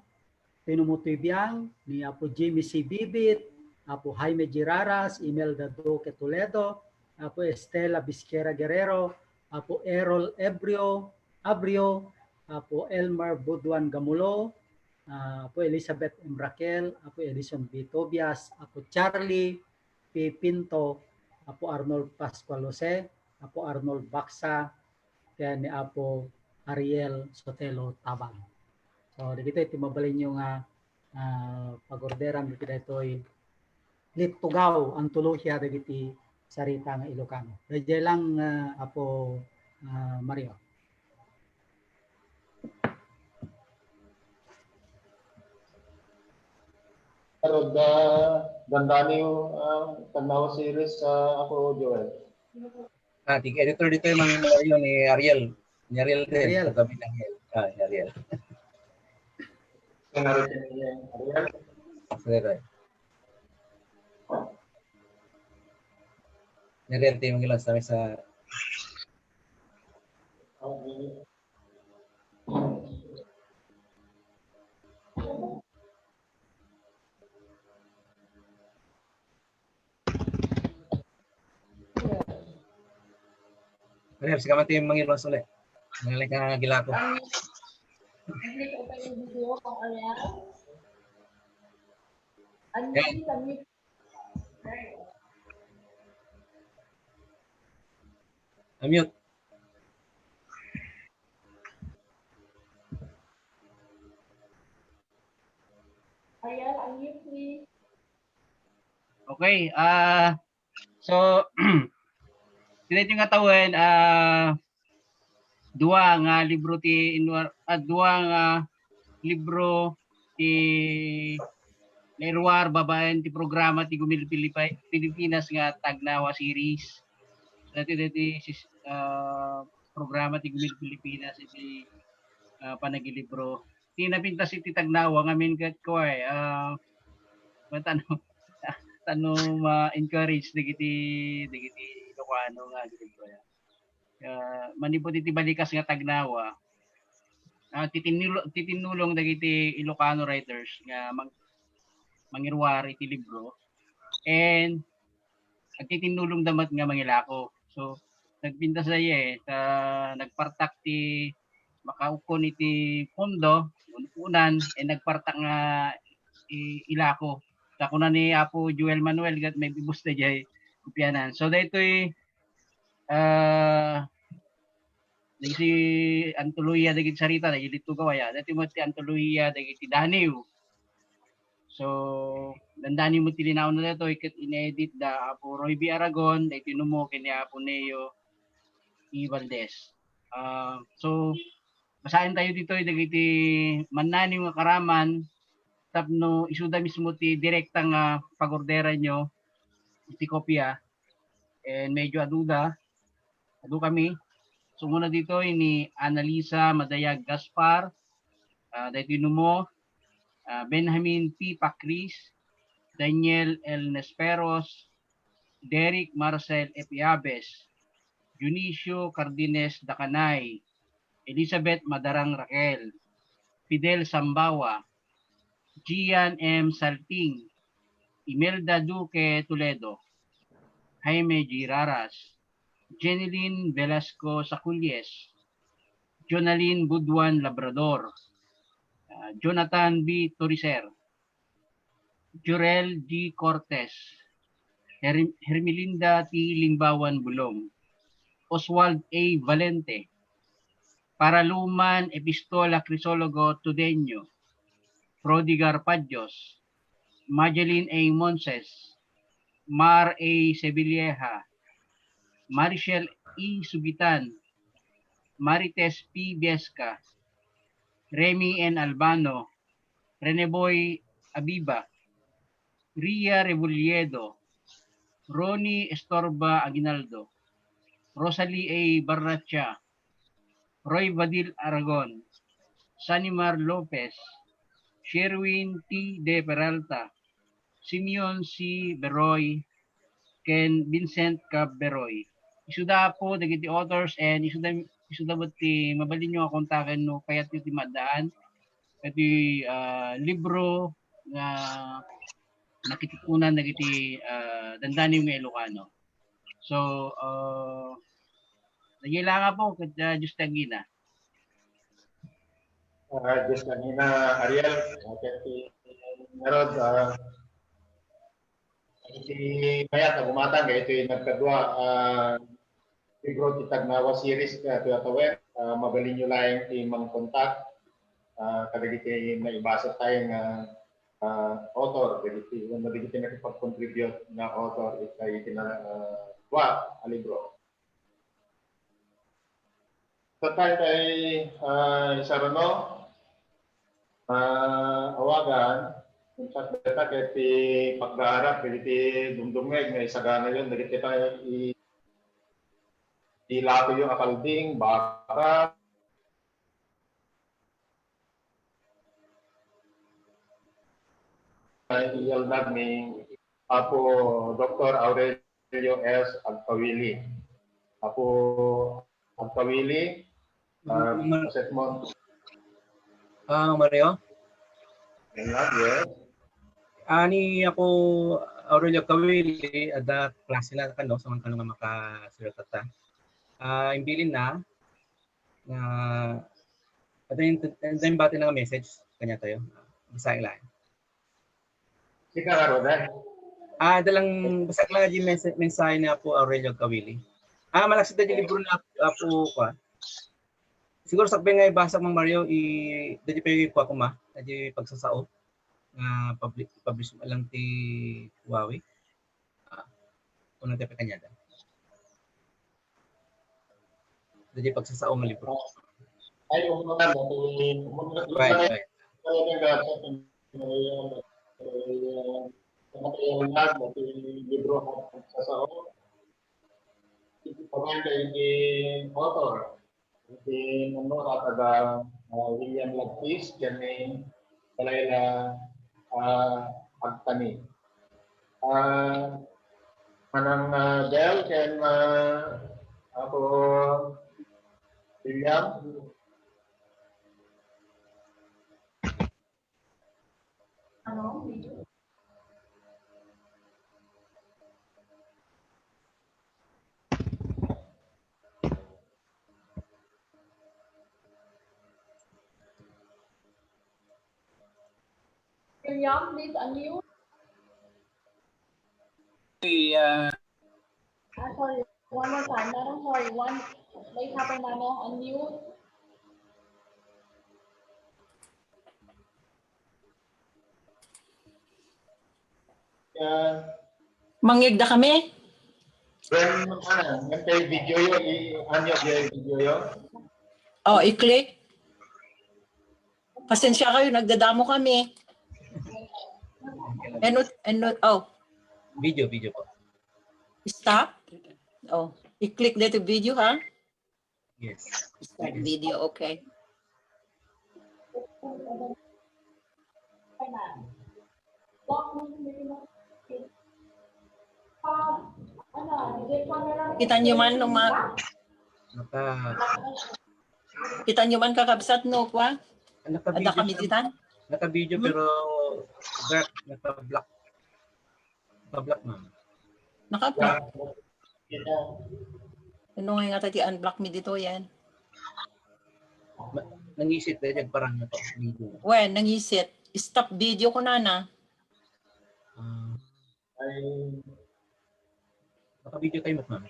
Tinumutoy Biang, ni Apo Jimmy C. Bibit, Apo Jaime Giraras, Imelda Duque Toledo, Apo Estela Vizquera Guerrero, Apo Errol Abrio, Apo Elmer Buduan Gamulo, Apo Elizabeth M. Raquel, Apo Edison B. Tobias, Apo Charlie P. Pinto, Apo Arnold Pascual Jose, Apo Arnold Baksa, kaya ni Apo Ariel Sotelo Tabang. So, dito ito mabalin yung pagorderan dito ito'y littugaw ang tuluhya dagiti sarita nga Ilocano. Dahil lang Apo Mario. Pero ganda niyo Tagnawa series sa ako, Joel. Editor dito yung mga Mario ni Ariel. Ni Ariel din. Ariel. Katabi ng Ariel. Ariel? Sorry. Ni Ariel tayo mga ilan sa Ariel, sige mati yung mga ilan ulit. Nangaling ka nga gila ko. Click ko pa yung video kung Ariel. Unmute. Unmute. Ariel, unmute please. Okay, so dito nga tawin duwa nga libro ti duwa nga libro ti Lerwar babaen ti programa ti Gumil Pilipinas nga Tagnawa series. Dati programa ti Gumil Pilipinas iti panagilibro. Ti napintas iti Tagnawa ngamin kat ko tanong ma-encourage digiti Ilocano nga libro ya. Manipod iti balikas nga Tagnawa. Titinulong dagiti Ilocano writers nga mangirwar iti libro and agtitinulong damat nga mangilako. So nagpinta sa nagpartak ti makaukon iti pondo unan nagpartak nga ilako. Sa kuna ni Apo Joel Manuel gat may bibus na jay kupyanan. So daytoy dagiti antolohiya dagiti sarita dagiti tugawaya. Dati mo ti antolohiya dagiti Daniw. So dandani mo tilinaw na dito ikat inedit da Apo Roy B. Aragon dahil tinumo kini Apo Neo E. Valdez. So basahin tayo dito dagiti manani nga karaman tapno isuda mismo ti direktang pagordera nyo iti kopya and medyo adu kami. So muna dito ni Annalisa Madayag Gaspar dahil tinumo Benjamin P. Pacris, Daniel L. Nesperos, Derek Marcel Epiabes, Junicio Cardines Dacanay, Elizabeth Madarang Raquel, Fidel Sambawa, Gian M. Salting, Imelda Duque Toledo, Jaime Giraras, Jeneline Velasco Saculies, Jonaline Buduan Labrador, Jonathan B. Toriser, Jurel G. Cortez, Hermelinda T. Lingbawan Bulong, Oswald A. Valente, Paraluman Epistola Crisologo Tudeño, Prodigar Padjos, Madeline A. Monses, Mar A. Sevilleja, Marichel E. Sugitan, Marites P. Biesca, Remy N. Albano, Reneboy Abiba, Ria Rebuliedo, Ronnie Estorba Aguinaldo, Rosalie A. Barracha, Roy Badil Aragon, Sanimar Lopez, Sherwin T. De Peralta, Simeon C. Beroy, Ken Vincent Cab Beroy. Isuda po dagiti authors and isuda ti mabalin nyo kontaken no kayat iti madaan iti libro nga nakitikunan dagiti dandanim nga Ilocano. So nagilanga po ket Diyos tagina. Diyos kanina, Ariel, Narod, iti mayat na gumatang, ito yung nagkadwa, libro titagnawa series na tuyatawe, mabalin nyo lang yung mga kontak, kadagiti na ibasa tayo nga author, kadagiti nakipag-contribute na author, iti na dwa, a libro. Sa tayo ay Sarano, awagan, kung sa beta kaya pagdaharap, kaya dumdumeg, na isagana yun, nagit tayo ilato yung akalding, baka, iyaldag ni Apo Dr. Aurelio S. Agpawili. Apo Agpawili, Setmon. Mario? Yes. Ani ako Aurelio Kawili, ada klase na kano sa mga nga makasulatata. Imbilin na ada yung bati na message kanya tayo. Basahin lang. Sika nga ro, dalang basa lang yung mensahe na po Aurelio Kawili. Malaksit na yung libro na po ko. Siguro sakbi nga ibasa mong Mario, dadi pa yung ko ma, dadi pagsasao. Publish mo lang ti Huawei. Unang tepe kanya da. Dadi pagsasao ng libro. Ay, umunan Right. libro sa sao. Paganda yung author. Di menurut ada William Lapis kami Kalayla Agtani. Manang Del ken ako William. Ano? William, please unmute. Sorry, one more time. Madam, sorry, may hapon na unmute. Mangigda kami? When kay video yo, anyo video yo. Oh, i-click. Pasensya kayo, nagdadamo kami. Oh, Video po. stop. Oh, i-click dito video, ha? Yes. Stop video, okay. Kita nyo man nung kita nyo man kakabsat no kwa? Ada kami ditan? Naka-video pero dark, naka-black. Naka-black ma'am. Naka-block. Ano nga tati unblock mi dito yan? Nangisit dahil parang na to. When nangisit, stop video ko na. Naka-video kayo ma'am.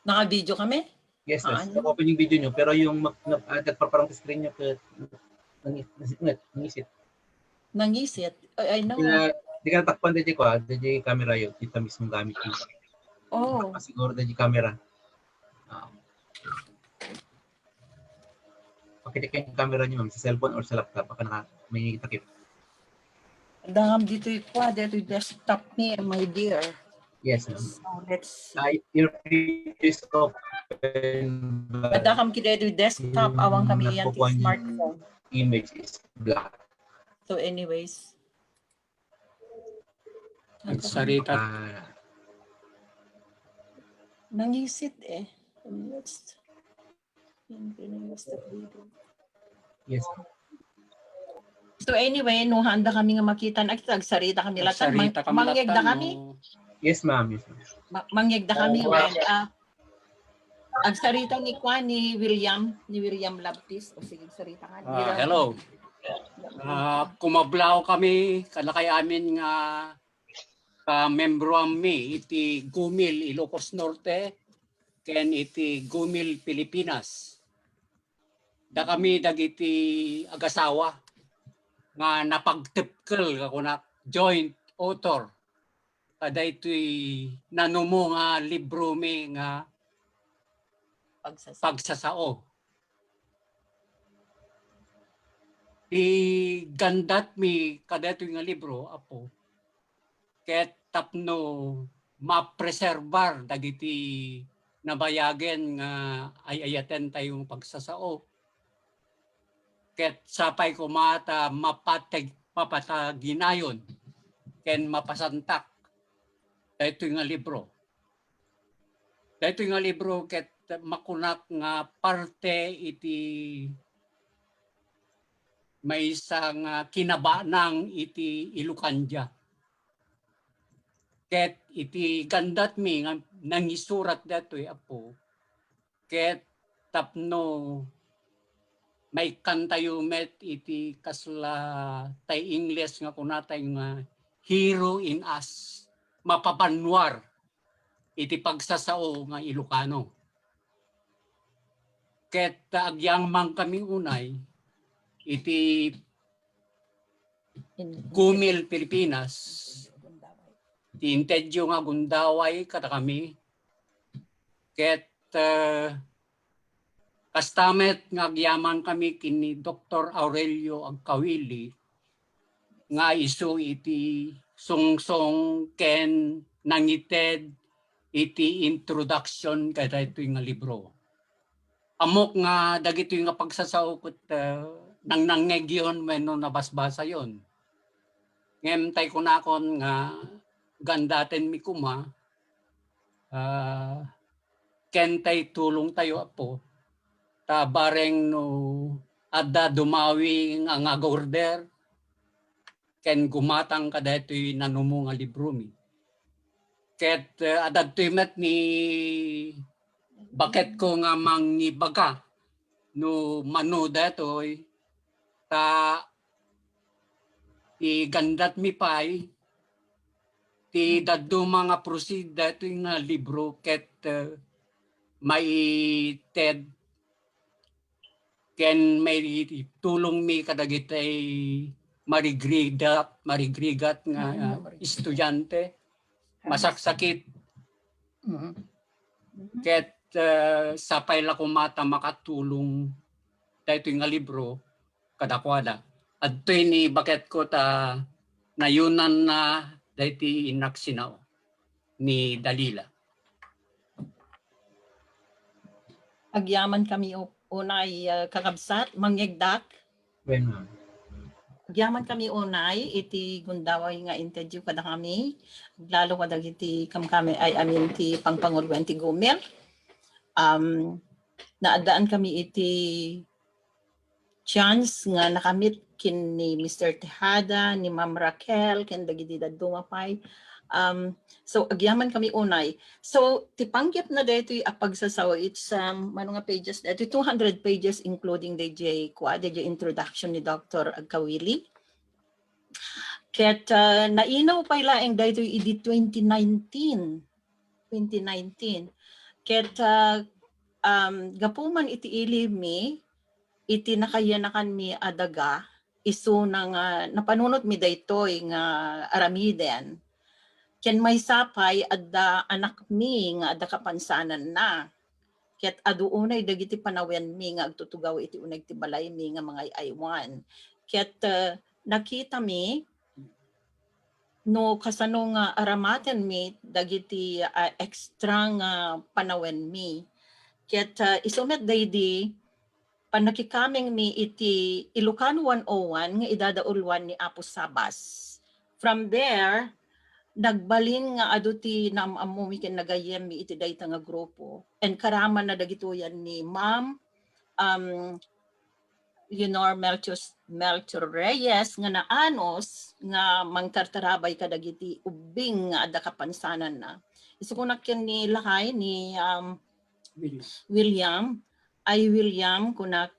Naka-video kami? Yes, naka-open yung video nyo pero yung nagpaparang screen nyo nangisit. Nangisit? I know. Di ka natakpan dahil ko dahil camera yun. Kita mismo gamit yun. Oh. Siguro dahil camera. Pakitik yung camera nyo ma'am sa cellphone or sa laptop. Baka may takip. Dangam dito yung kwa, dito yung desktop ni, my dear. Yes, ma'am. So let's see. Your previous open, Ada kam kidedo desktop awang kami yan ti nakukuha niyo smartphone. image is black. So anyways. Sarita. Nangisit eh. Yes. So anyway, no handa kami nga makita na agsarita kami latan. Mangyegda kami. Yes, ma'am. Yes, ma'am. Mangyegda kami when agsarita ni Juan ni William Labtis. O sige, sarita ka. Hello. Kumablaw kami kalakay amin nga ka-membro ami iti Gumil Ilocos Norte ken iti Gumil Pilipinas. Da kami dagiti agasawa nga napagtipkel kako na joint author kada ito'y nanumo nga libro mi nga pagsasao. Di gandat mi kada ito'y nga libro, apo, ket tapno mapreserbar dagiti nabayagen nga ayayaten tayong pagsasao. Ket sapay kumata mapataginayon ken mapasantak daytoy nga libro. Daytoy nga libro ket makunak nga parte iti may isang kinabanang iti Ilocanja. Ket iti gandat mi nga nangisurat datoy apo. Ket tapno may kantayo met iti kasla tay English nga kunatay nga hero in us, mapapanwar iti pagsasao nga Ilocano. Ket agyang man kami unay iti Gumil Pilipinas, ti intedyo nga gundaway kada kami. Ket kastamet nga agyaman kami kini Dr. Aurelio Agkawili nga isu iti sungsong ken nangited iti introduction kada ito'y nga libro. Amok nga dagito'y nga pagsasao ket nang nangegyon wenno nabasbasa yon. Ngem tay kunakon nga gandaten mi kuma ken tay tulong tayo apo ta bareng no adda dumawi nga order ken gumatang kada ito'y nanumo nga libro mi. Ket adagtoy met ni baket ko nga mangibaga no mano datoy ta ti gandat mi pay ti daddo mga proceed datoy nga libro ket may TED ken may tulong mi kadagitay marigrigat nga estudyante masaksakit. Ket sapay la kumata makatulong daytoy nga libro kadakwada. Adtoy ni baket ko ta nayunan na dayti inaksinaw ni Dalila. Agyaman kami unay kakabsat mangyegdak. When, ma'am. Agyaman kami unay iti gundaway nga intedyo kada kami. Lalo kada iti kami ay amin ti pangpanguluan ti Gumil. Naadaan kami iti chance nga nakamit kin ni Mr. Tejada, ni Ma'am Raquel, ken dagiti dadumapay. So agyaman kami unay. So tipanggap na dito yung pagsasawa, it's ano nga pages dito, 200 pages including the introduction ni Dr. Agkawili. Ket nainaw pa ilaeng dito yung edit 2019. Ket gapuman iti ili mi, iti nakayanakan mi adaga, isu nang napanunot mi daytoy nga aramiden. Ken may sapay adda anak mi nga adda kapansanan na. Ket adu unay dagiti panawen mi nga agtutugaw iti unay ti balay mi nga mga aywan. Ket nakita mi no kasano nga aramaten mi dagiti extra nga panawen mi. Ket isumet daydi panakikaming mi iti Ilocano 101 nga idadaulwan ni Apo Sabas. From there, nagbalin nga adu ti namamumi ken nagayem mi iti dayta nga grupo. And karaman na dagitoyan ni Ma'am Leonor Melchor Reyes nga naanos nga mangtartarabay kadagiti ubing nga adda kapansanan na. Isu ko nakyan ni lakay ni William kunak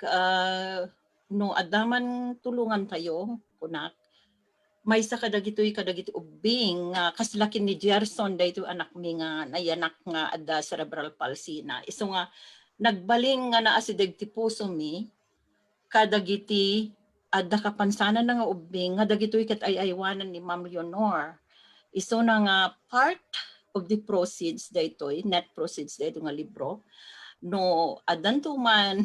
no adaman tulungan tayo kunak may sa kadagiti ubing kaslakin ni Gerson dayto anak mi nga nayanak nga adda cerebral palsy na. Isu nga nagbaling nga naa si dagiti puso mi kadagiti adda kapansanan nga ubing nga dagitoy ket ay-aywanan ni Ma'am Leonor. Isu na nga part of the proceeds daytoy, net proceeds dayto nga libro. No adanto man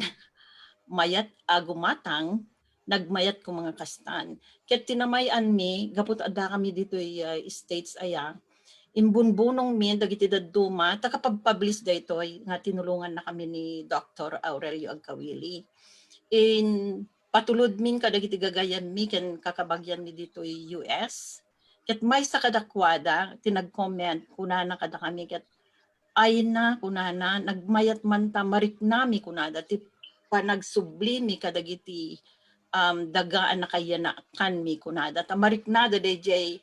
mayat gumatang, nagmayat ko mga kastan. Ket tinamayan mi, gapot adda kami ditoy states aya, imbunbunong mi dagiti dadduma, takapag-publish daytoy nga tinulungan na kami ni Dr. Aurelio Agkawili. In patulod min kadagiti gagayan mi ken kakabagyan mi ditoy US. Ket may sa kadakwada tinag-comment kunana kada kami ket ay na kunana nagmayat man ta mariknami kunada ti panagsubli mi kadagiti dagaan na kayanakan mi kunada ta mariknada DJ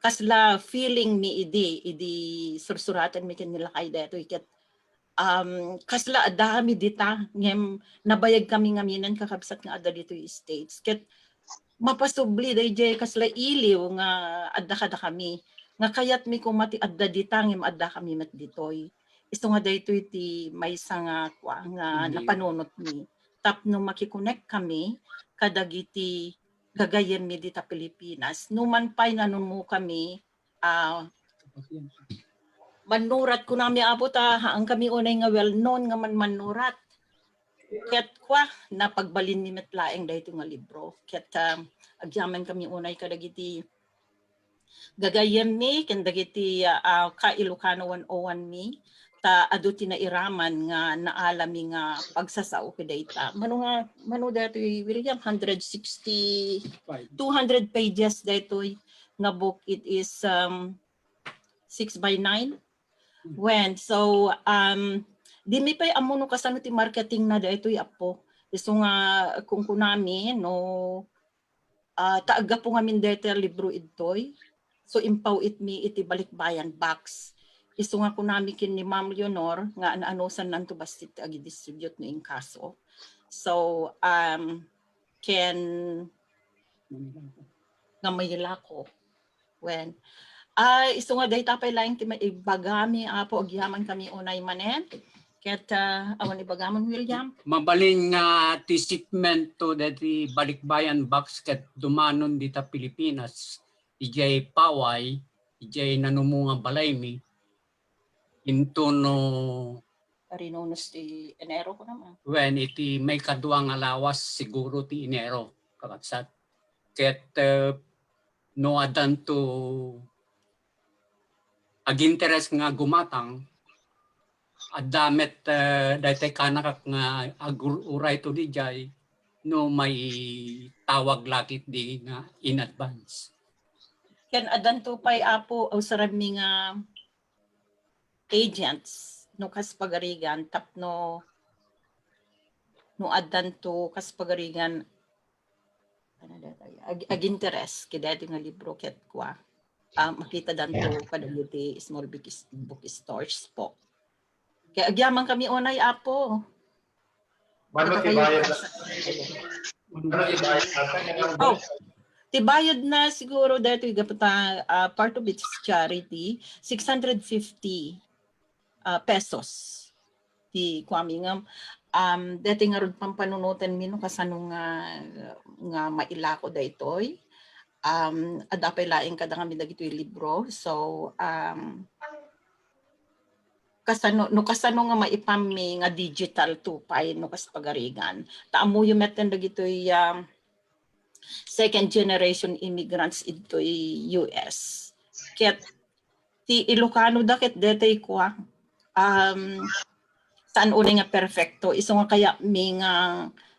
kasla feeling mi idi sursuratan mi ken nilakay daytoy ket kasla adami dita ngem nabayag kami ngaminan kakabsat nga adda dito states ket mapasubli dayjay kasla iliw nga adda kada kami nga kayat mi kumati adda dita ngem adda kami met ditoy. Isu nga daytoy ti maysa nga nga napanunot mi tapno makikonek kami kadagiti gagayem mi dita Pilipinas numan pay nanunmo kami manurat ko nami abot ang kami unay nga well known nga manurat. Ket kwa napagbalin ni metlaeng dayto nga libro. Ket agyaman kami unay kadagiti gagayem mi ken dagiti ka Ilocano 101 mi ta adu tinairaman nga naalami nga pagsasao ket dayta. Mano daytoy William 200 pages daytoy nga book. It is 6x9. When so di mi pay amuno kasano ti marketing na daytoy apo. Isu nga kung kunami no taaga po ngamin daytoy libro idtoy. So impaw it mi iti balikbayan box. Isu nga kunami kin ni Ma'am Leonor nga anosan nanto bastit agi distribute no in kaso. So ken nga mayilako when isu nga dayta pay laing ti maibagami apo agyaman kami unay manen ket awan ibagamon William mabalin nga ti shipment to dati balikbayan box ket dumanon dita Pilipinas ijay paway ijay nanumunga balay mi into no Parinunos ti Enero ko naman when iti may kaduang alawas siguro ti Enero kakabsat ket no adan to aginteres nga gumatang adamet daytay kanakak nga aguray to dijay no may tawag lakit di nga in advance. Ken adan to pay apo usarad mi nga agents no kas pagarigan tapno no adan to kas pagarigan aginteres kidati nga libro ket kwa makita danto kadagiti small book stores po. Kaya agyaman kami unay apo. Mano tibayad na? Tibayad na siguro dito gapata part of its charity 650 pesos. Ti kwami nga dito nga ron pampanunutan mi no kasano nga mailako daytoy. Adapay laing kada kami dagitoy libro. So kasano nga maipam mi nga digital tupay no kas pagarigan. Taamo yung meten dagitoy second generation immigrants into US. Ket ti Ilocano dakit detay ko saan uli nga perfecto iso nga kaya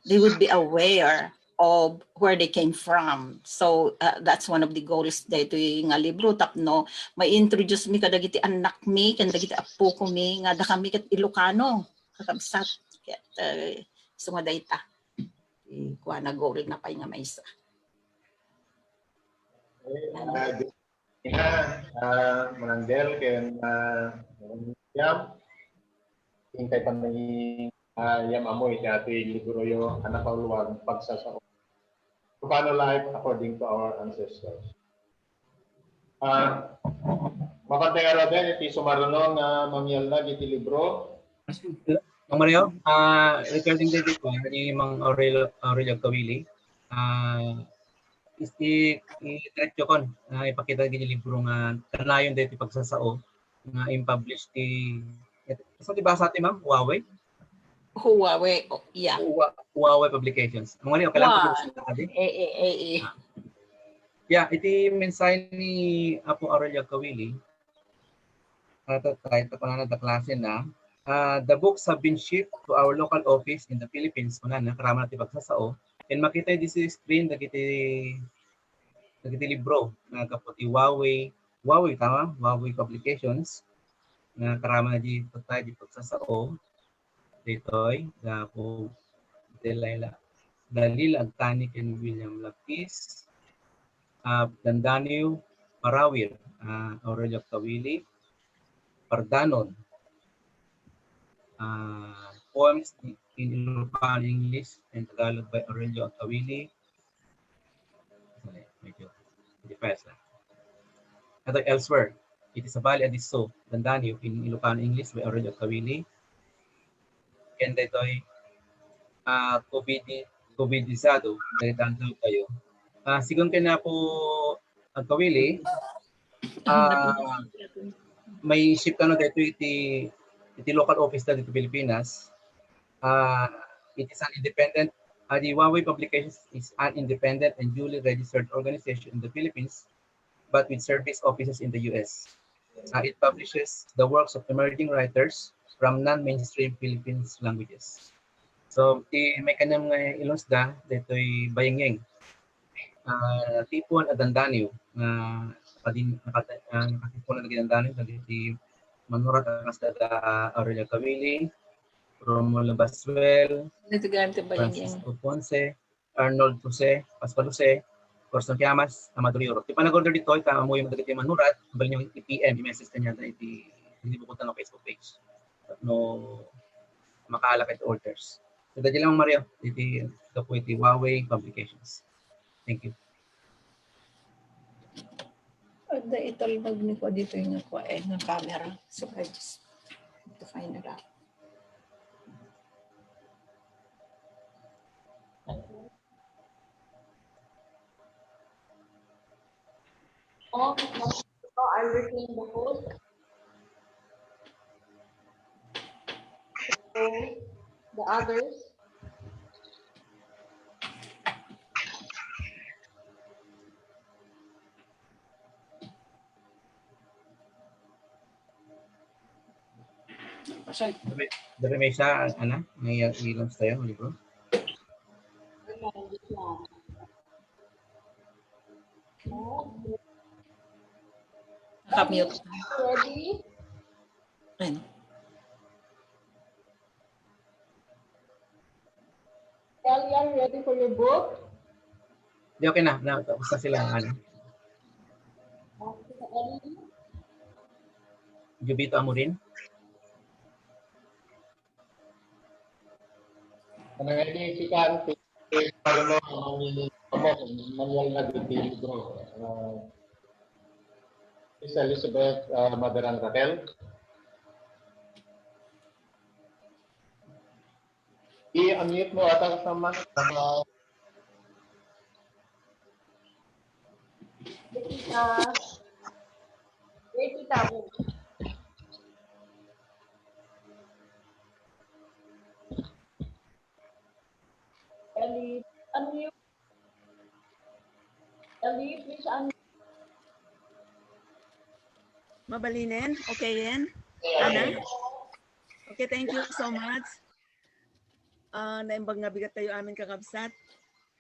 they would be aware of where they came from. So that's one of the goals dito nga libro tapno may introduce mi kadagiti anak mi ken dagiti apo ko mi nga da kami ket Ilocano kakabsat ket iso nga dayta kuha na goal na pay nga maysa. Manandel ken yam hintay pa may yam amoy sa ating libro yung anak kauluan pagsasao. Paano life according to our ancestors. Mapantay araw din iti sumarunon na mamiyal na iti libro. Mang Mario, regarding dito ko, ni Mang Aurelio Kawili, i-diretso ko, ipakita din yung libro nga kanayon dito pagsasao, nga i-publish sa diba sa atin, ma'am? Huawei? Huawei, yeah. Huawei Publications. Mang Mario, kailangan ko sa Yeah, iti mensahe ni Apo Aurelio Kawili, kahit pa na klase na, the books have been shipped to our local office in the Philippines kuna na karama natin pagsasao and makita di sa screen dagiti libro na kaputi Huawei Publications na karama na di pagsasao ditoy po Dalil Agtani and William Lapis, Dandanio Parawir, Aurelio Kawili, Pardanon, poems in Ilocano English and Tagalog by Aurelio Kawili. Elsewhere, it is a Bali Adiso, Dandanio in Ilocano English by Aurelio Kawili. And ito'y COVID-isado, dalitan daw kayo. Sigun ka na po ang Kawili, may ship ka na dito iti local office na dito Pilipinas. It is an independent, the Huawei Publications is an independent and duly registered organization in the Philippines, but with service offices in the US. It publishes the works of emerging writers from non-mainstream Philippines languages. So, may kanyang ilusda, dito'y Bayengeng. Tipon at Dandanio, nakatipon na Dandanio, dito Manurat Agastada Aurelio Kawili, Romulo Baswell, Francisco Ponce, Arnold Jose, Pascual Jose, Corson Llamas, Amador Yoro. Di pa nag-order dito, mo yung magagit yung Manurat, bali nyo i-PM, i-message na niya na hindi bukunta ng Facebook page. No, makaala kayo orders. So, dahil lang Mario, ito po iti Huawei Publications. Thank you. The italbag ni ko dito yung ng camera. So I just have to find it out. I retain the host. So the others. Dari may isa, may ilong tayo, libro. Naka-mute. Ready? Elian, ready for your book? Di okay na. Tapos na sila. Jubito Amurin. Nangyayasikan, manual na dito libro. Miss Elizabeth Madarang Raquel. I-unmute mo atang naman. Wait, kita. Ellie, unmute. Dali, please, Mabalinen? Okay yan? Ana? Okay, thank you so much. Naimbag nga bigat tayo amin kakabsat.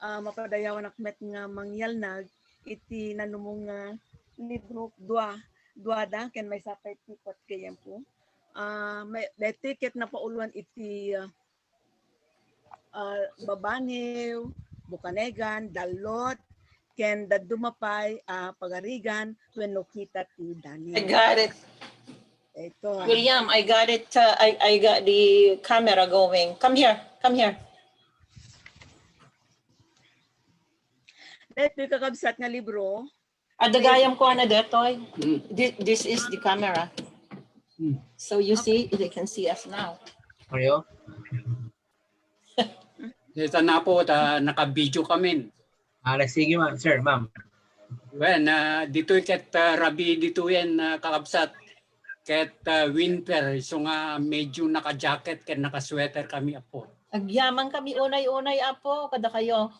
Mapadayawan akmet nga mangyalnag iti nanumong nga libro dua da ken may sapay tipot kayem po. May ticket na pauluan iti Babaniw, Bukanegan, Dalot, ken dadumapay Pagarigan wenno kita ti Dani. I got it. Ito. William, I got it. I got the camera going. Come here. Come here. Dito kakabsat nga libro. Adagayam ko na detoy. This is the camera. So you see, they can see us now. Mario? Dito na po, naka-video kami. Sige ma'am, sir, ma'am. Well, dito ket Rabi dito yan kakabsat. Ket winter, so nga medyo naka-jacket ket naka-sweater kami apo. Agyaman kami unay-unay apo, kada kayo.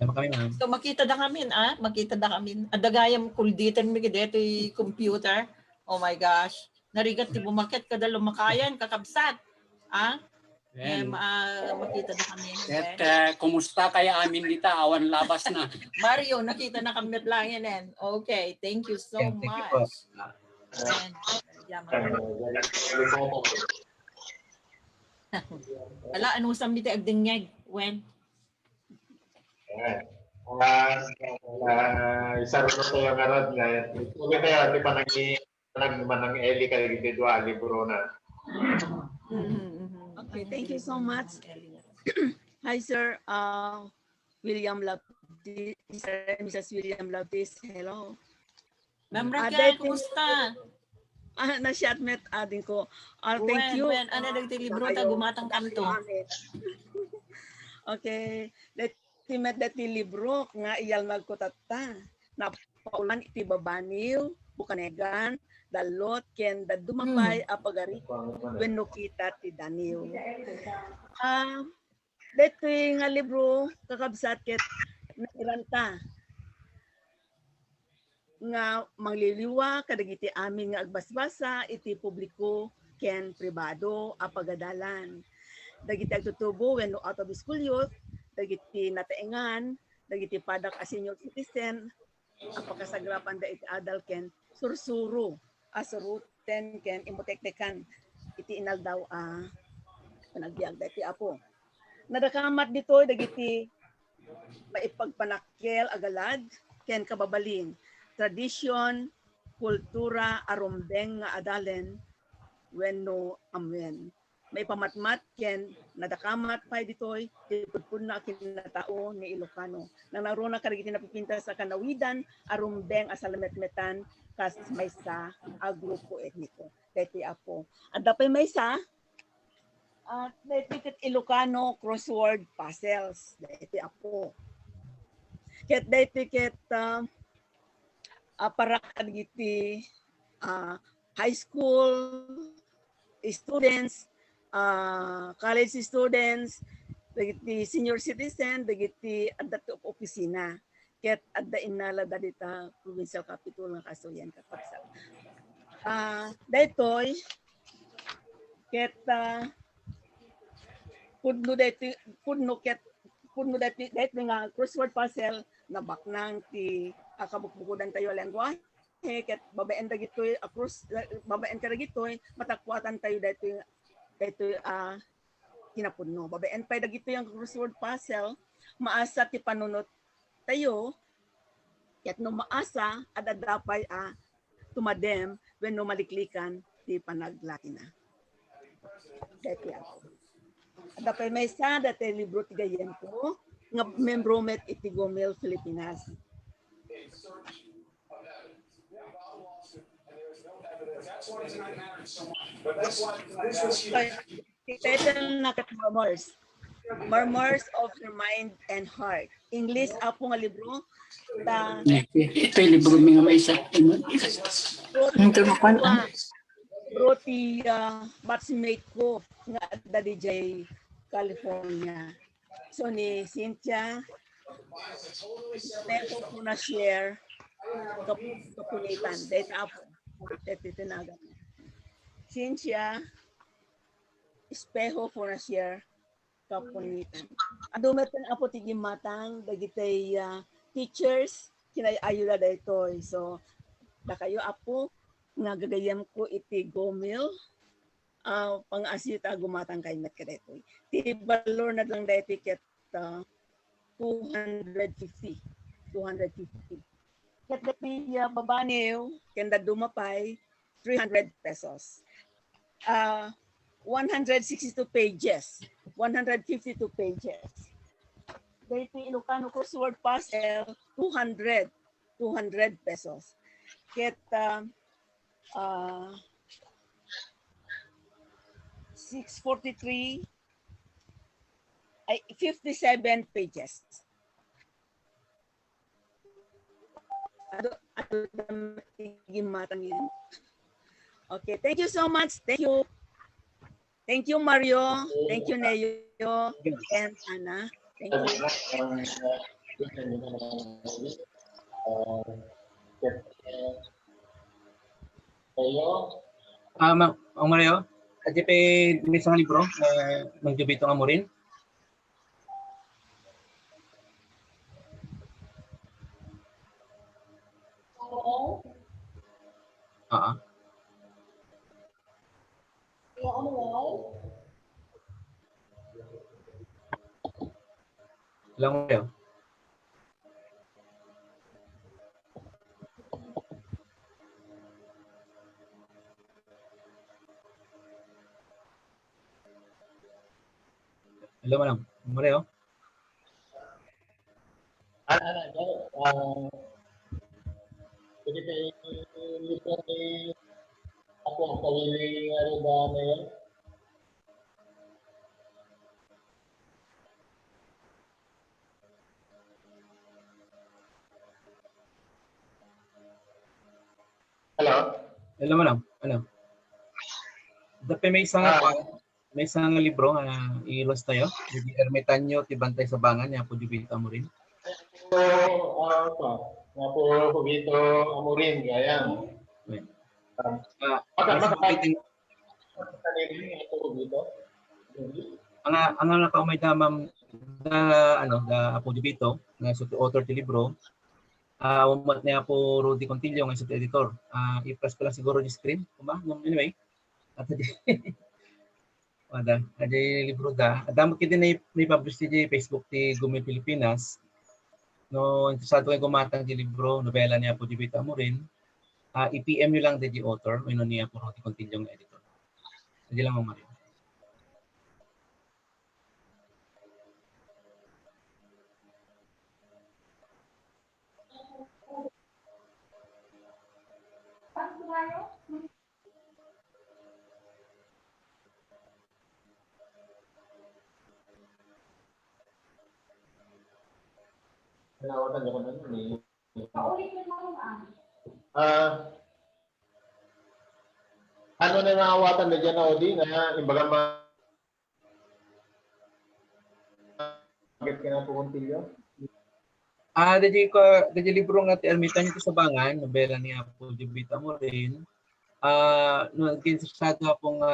Tama kami ma'am. So makita da kami, makita da kami. Adagayam kulditan mi dito yung computer. Oh my gosh. Narigat ti bumakit kada lumakayan, kakabsat. Makita na kami. Ket kumusta kaya amin dito? Awan labas na. Mario, nakita na kami lang yan. Okay, thank you so much. Wala, anong samdi tayo agdingeg? When? Isa rin ito yung arad nga. Ito tayo, di pa nagmanang Eli kaya dito libro na. Okay, thank you so much. Hi, sir. William Laptis, Mrs. William Laptis. Hello. Ma'am Raquel, kumusta? Na-shotmet adin ko. Thank you. When? Ano nagtilibro ta gumatang kanto? Okay. Let dati libro nga iyal magkutata. Napaulan iti Babaniw, Bukanegan, Dalot, ken dadumapay Pagari wenno kita ti Daniw. Dito nga libro kakabsat ket nairanta nga mangliliwa kadagiti amin nga agbasbasa iti publiko ken pribado apagadalan. Dagiti agtutubo wenno out of school youth, dagiti nataengan, dagiti padak a senior citizen, apakasagrapan da iti adult ken sursuro asuruten ken imutektekan iti inaldaw panagbiag da iti apo. Nadakamat dito dagiti maipagpanakkel agalad ken kababalin, tradisyon, kultura, arumbeng nga adalen wenno amwen. May pamatmat ken nadakamat pay ditoy tipudpud na kinatao ni Ilocano. Nanaro na kadagiti napipinta sa kanawidan arumbeng asalametmetan kas maysa a grupo etniko. Deti apo. Adda pay maysa deti Ilocano crossword puzzles. Deti apo. Ket deti ket para kadagiti high school students, college students, dagiti senior citizen, dagiti adda to opisina. Ket adda inala dita provincial capital nga Kasoyan kapagsa. Daytoy ket pudno dati nga crossword puzzle na baknang ti kabukbukudan tayo lengguwahe ket babaen dagitoy across babaen ka dagitoy matakwatan tayo daytoy kinapudno. Babaen pay dagitoy ang crossword puzzle maasa ti panunot tayo ket no maasa adadapay tumadem wenno maliklikan ti panaglatina. Dati ako. Adapay maysa dati libro ti gayen ko nga membro met iti Gomel Filipinas. Title na kat Murmurs of your Mind and Heart. English apo nga libro. Ito yung libro mga maysa. Roti batchmate ko nga adda DJ California. So ni Cynthia Espejo po na share kapunitan. Data po. Titinagan. Cynthia, espejo po na share kapunitan. Adumetan apo tigimatang dagitay teachers kinay ayuda daytoy. So kayo apo nga gagayam ko iti gomil pang-asita gumatang kay met kadaytoy. Ti balor na lang dayti ket 250. Ket dati babaniw kenda dumapay 300 pesos. 162 pages. 152 pages. Dayti Ilocano crossword puzzle 200 pesos. Ket 643 ay 57 pages. Okay, thank you so much. Thank you. Thank you, Mario. Thank you, Neo and Ana. Thank you. Ang Mario, adi pa misang libro magjubito nga mo rin. Lang Mario. Hello, Manang. Mario. Jadi itu aku kawili ada na yan. Hello. Hello, Manang. Ano? Dapat may isang libro nga ilos tayo. Hindi ermitanyo ti Bantay sa Bangan niya po jubita mo rin. Ngapo dito amurin gaya. Ang nakaumay damam da apo dibito nga sa author ti libro. Umat niya po Rudy Contillo nga sa editor. I-press ko lang siguro di screen, kuma? Anyway. At ada libro da. Adamot kiti na i-publish ti Facebook ti Gumil Pilipinas. No, interesado kayo gumatang di libro, nobela niya po dibita mo rin. I-PM nyo lang di author, o niya po Rudy Contillo nga editor. Hindi lang Mario. Nawatan ako na ni. Ano na naawatan na dyan na Odi na imbaga bakit ka na po Contillo? Dadya libro nga ti ermitan nyo sa Bangan, nobela niya po dibita mo rin. Nag-interesado akong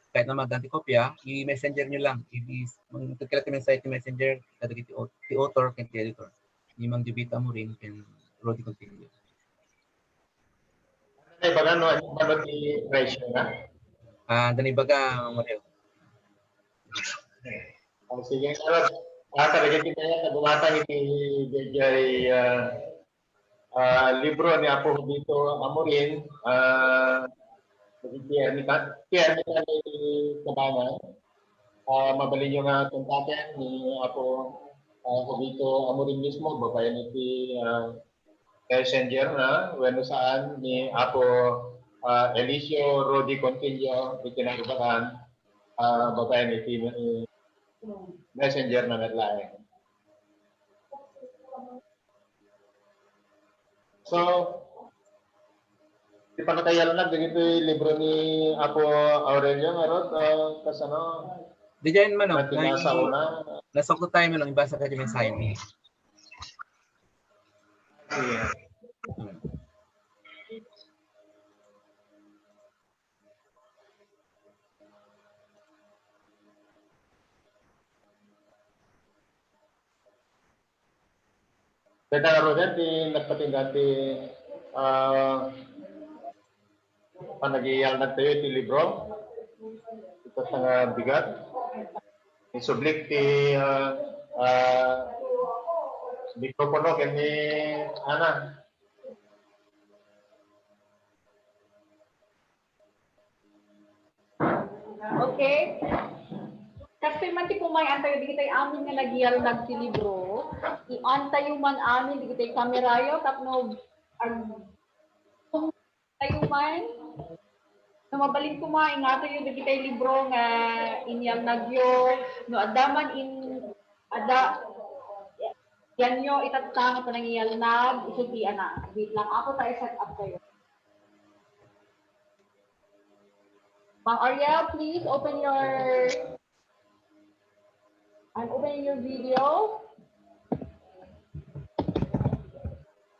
kahit na magdanti kopya, i-messenger nyo lang. Magkakalat yung mensahe ti messenger, kadagiti ti author, kaya ti editor. Ni mang dibita mo rin, kaya Rudy Contillo. Ano ba no? Ano ti ratio na? Danibaga, Mario. Sige, kadagiti kaya na gumatang iti DJ libro ni Apo dito amurin. Kaya ni Kabangan, mabalin nyo nga kontakin ni Apo dito amurin mismo, babayan iti messenger na, bueno saan ni Apo Elicio Rudy Contillo, itinagabakan, babayan iti messenger na netlaeng. So, di pa natayalan lang dito yung libro ni Apo Aurelio Marot kasano Diyan man nasa una nasa ko tayo man ibasa ka di mensahe ni. Yeah. Dada Rodan, di nagpatingati panagiyal na tayo iti libro. Ito sa nga bigat. Isublik ti mikropono kani Ana. Okay. Kasi man ti kumay antayo di kitay amin nga nagyal nagtilibro, iantayo man amin di kitay kamerayo tapno tayo man no mabalin ko ma ingatayo di kitay libro nga inyang nagyo no adaman ada yan yo itatanga panangiyal nag isuti ana. Wait lang ako tayo set up kayo. Mang Ariel, please open your video.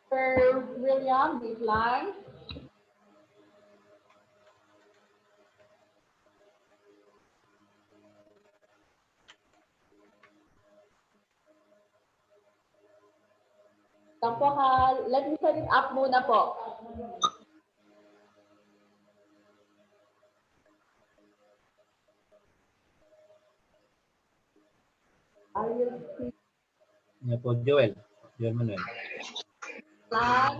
Sir William, wait lang. Tapos let me set it up muna po. I will see. Yan po, Joel Manuel. Slide.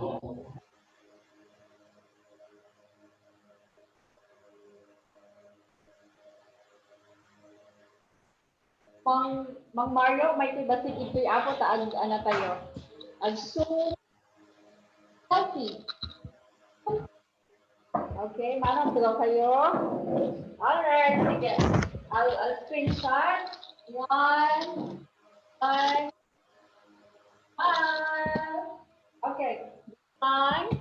Mang Mario, may tibasig ito'y ako taag ana tayo. Assume healthy. Okay, manang dalaw kayo. Alright, sige. I'll screenshot. 1, 5. Okay. 5.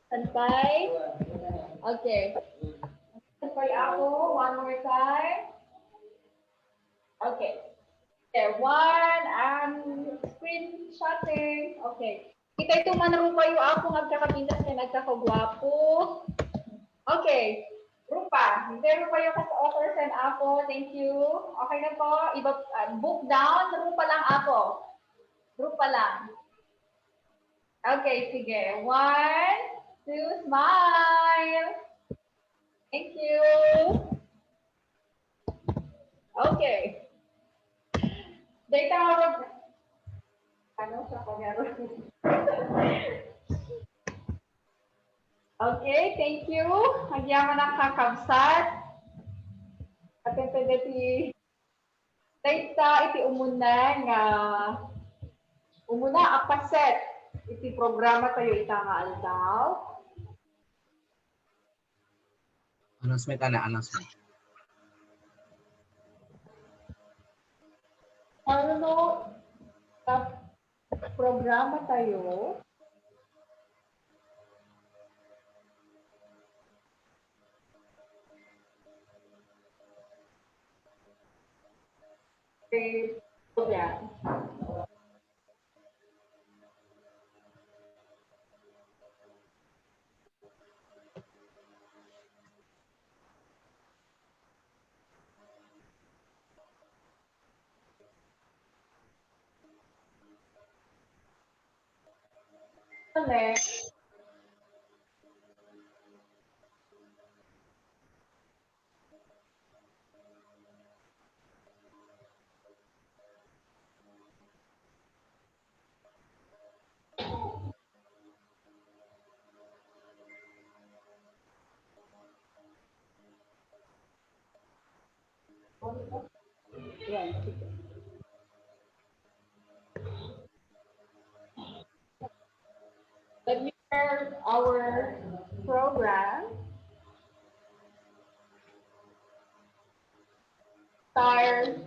Standby. Okay. Standby ako. One more time. Okay. There. One. Screenshotting. Okay. Kita ito man rupa yung ako nagkakapintas na nagkakagwapo. Okay. Rupa. Hindi rupa yung authors and ako. Thank you. Okay na po. Book down. Rupa lang ako. Rupa lang. Okay. Sige. 1, 2, smile. Thank you. Okay. Data harap. Ano sa pagaro? Okay, thank you. Nagyaman ang kakabsat. At yung pwede data iti umuna apaset. Iti programa tayo itanga aldaw. Announcement. Ano programa tayo? Program. Select. Yan, sige. Let me share our program. Start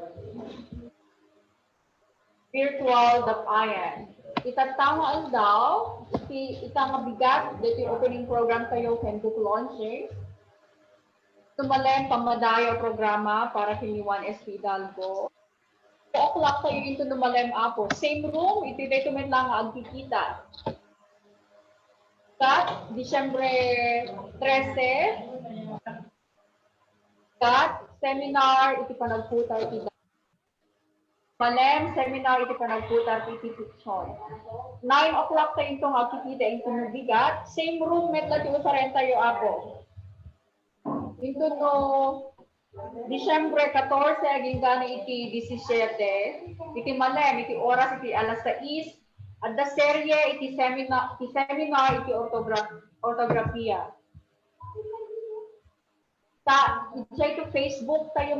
virtual.in. Itatama daw ita mabigat, dito yung opening program kayo can book launching. Tumalem pamadayo programa para kiniwan SP Hidalgo. 2 o'clock tayo into numalem apo. Same room, iti dito men lang agkikita. Kat, Disyembre 13, kat, seminar, iti panagputar iti Malem, seminar, iti panagputar iti fiction. 9 o'clock tayo itong agkikita into nubigat. Same room, met na ti usaren tayo apo. Into no Disyembre 14, aging gani iti 17, iti malem, iti oras, iti alas 6, at the serye, iti seminar, iti ortografiya. Iti to Facebook tayo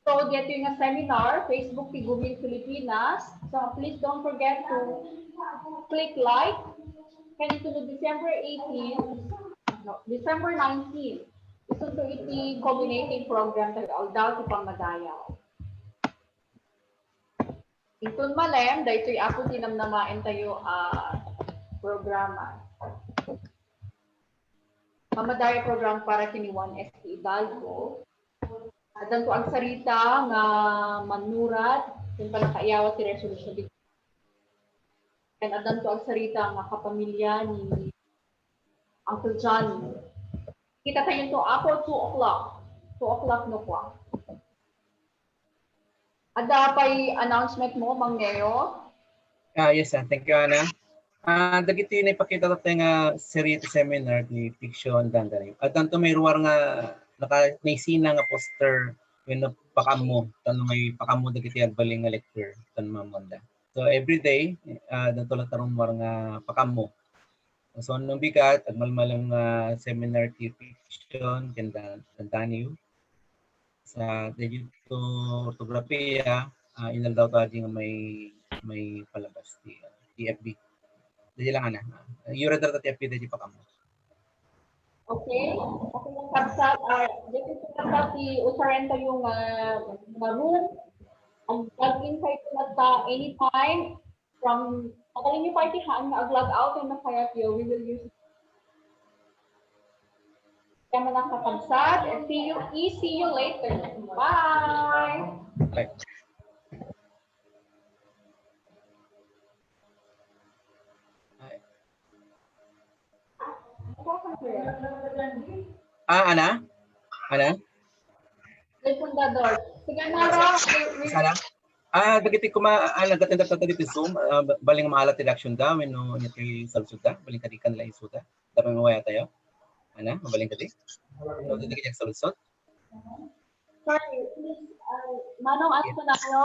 so, dito yung seminar, Facebook ti Gumil Pilipinas. So, please don't forget to click like. Kaya ito no December 19. Ito to iti combinating program tayo aldaw ti pamadayaw. Itun malem, dahito yung ako tinamnamain tayo programa. Pamadayaw program para kiniwan SP Hidalgo. At ang ang sarita nga manurat, yung panakaiyawat ti resolution. And adan to ang sarita nga kapamilya ni Uncle Johnny. Kita tayo to ako 2 o'clock. 2 o'clock no po. Ada pa'y announcement mo, Mang Neo? Yes, thank you, Ana. Dagiti na ipakita natin nga series seminar ni fiction dandari. At tanto may ruwar nga naisina nga poster when pakamo, tanto may pakamo dagiti agbaling nga lecture tan mamanda. So every day, danto lang tarong war nga pakamo. So nung bigat, agmalmalang seminar ti fiction kanda tantaniw sa dito ortografiya, inal daw ta nga may palabas ti FB. Dili lang ana. Yura data ti FB di pakamo. Okay. Okay yung kapsat. Dito sa kapsat, usaren tayo nga room. Ang login kayo na anytime from pagaling niyo pa itihaan nga ag-log out and na-kaya we will use kaya lang kapsat. And see you later. Bye! Bye. Ana? Ana? Fundador. Sige na ro. Sana? Dagiti nagatinda ta dito Zoom, baling maalat election da when no niti salsuda, baling kadikan la isuda. Dapat mawaya tayo. Ana, mabaling kadi. No dito kay salsud. Sorry, please. Manong ato na kayo?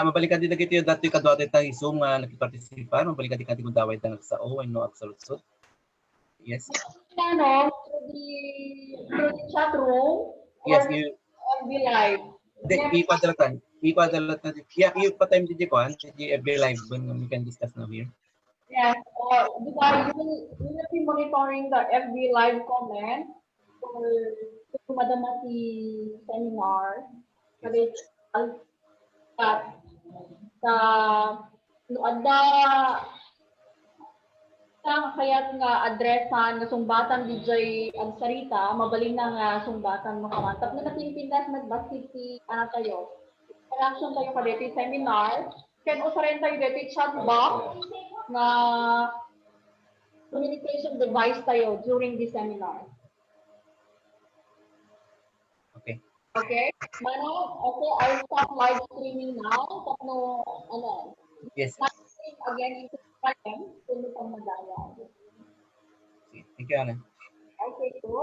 Mabalik kadi dagiti dati kadwa ta Zoom nga nakipartisipar, mabalik kadi kadi gundaway ta sa when no absolute. Yes. Ano, through the chat room? Yes, or you FB Live? ipadalatan. Yeah, you pa-time did you FB Live when we can discuss now here. Yes. You will be monitoring the FB Live comment for madamati seminar. Kasi kaya nga adresan nga sumbatan DJ ang sarita, mabalin na nga sumbatan mo kaman. Tapos na Pilipinas nagbasit si tayo. Reaction tayo pa dito seminar. Can also rin tayo dito chat box na communication device tayo during the seminar. Okay. Okay? Mano, okay, I'll stop live streaming now. Yes. Again, into time, kung pang madaya. Thank you, Ana. Okay, cool.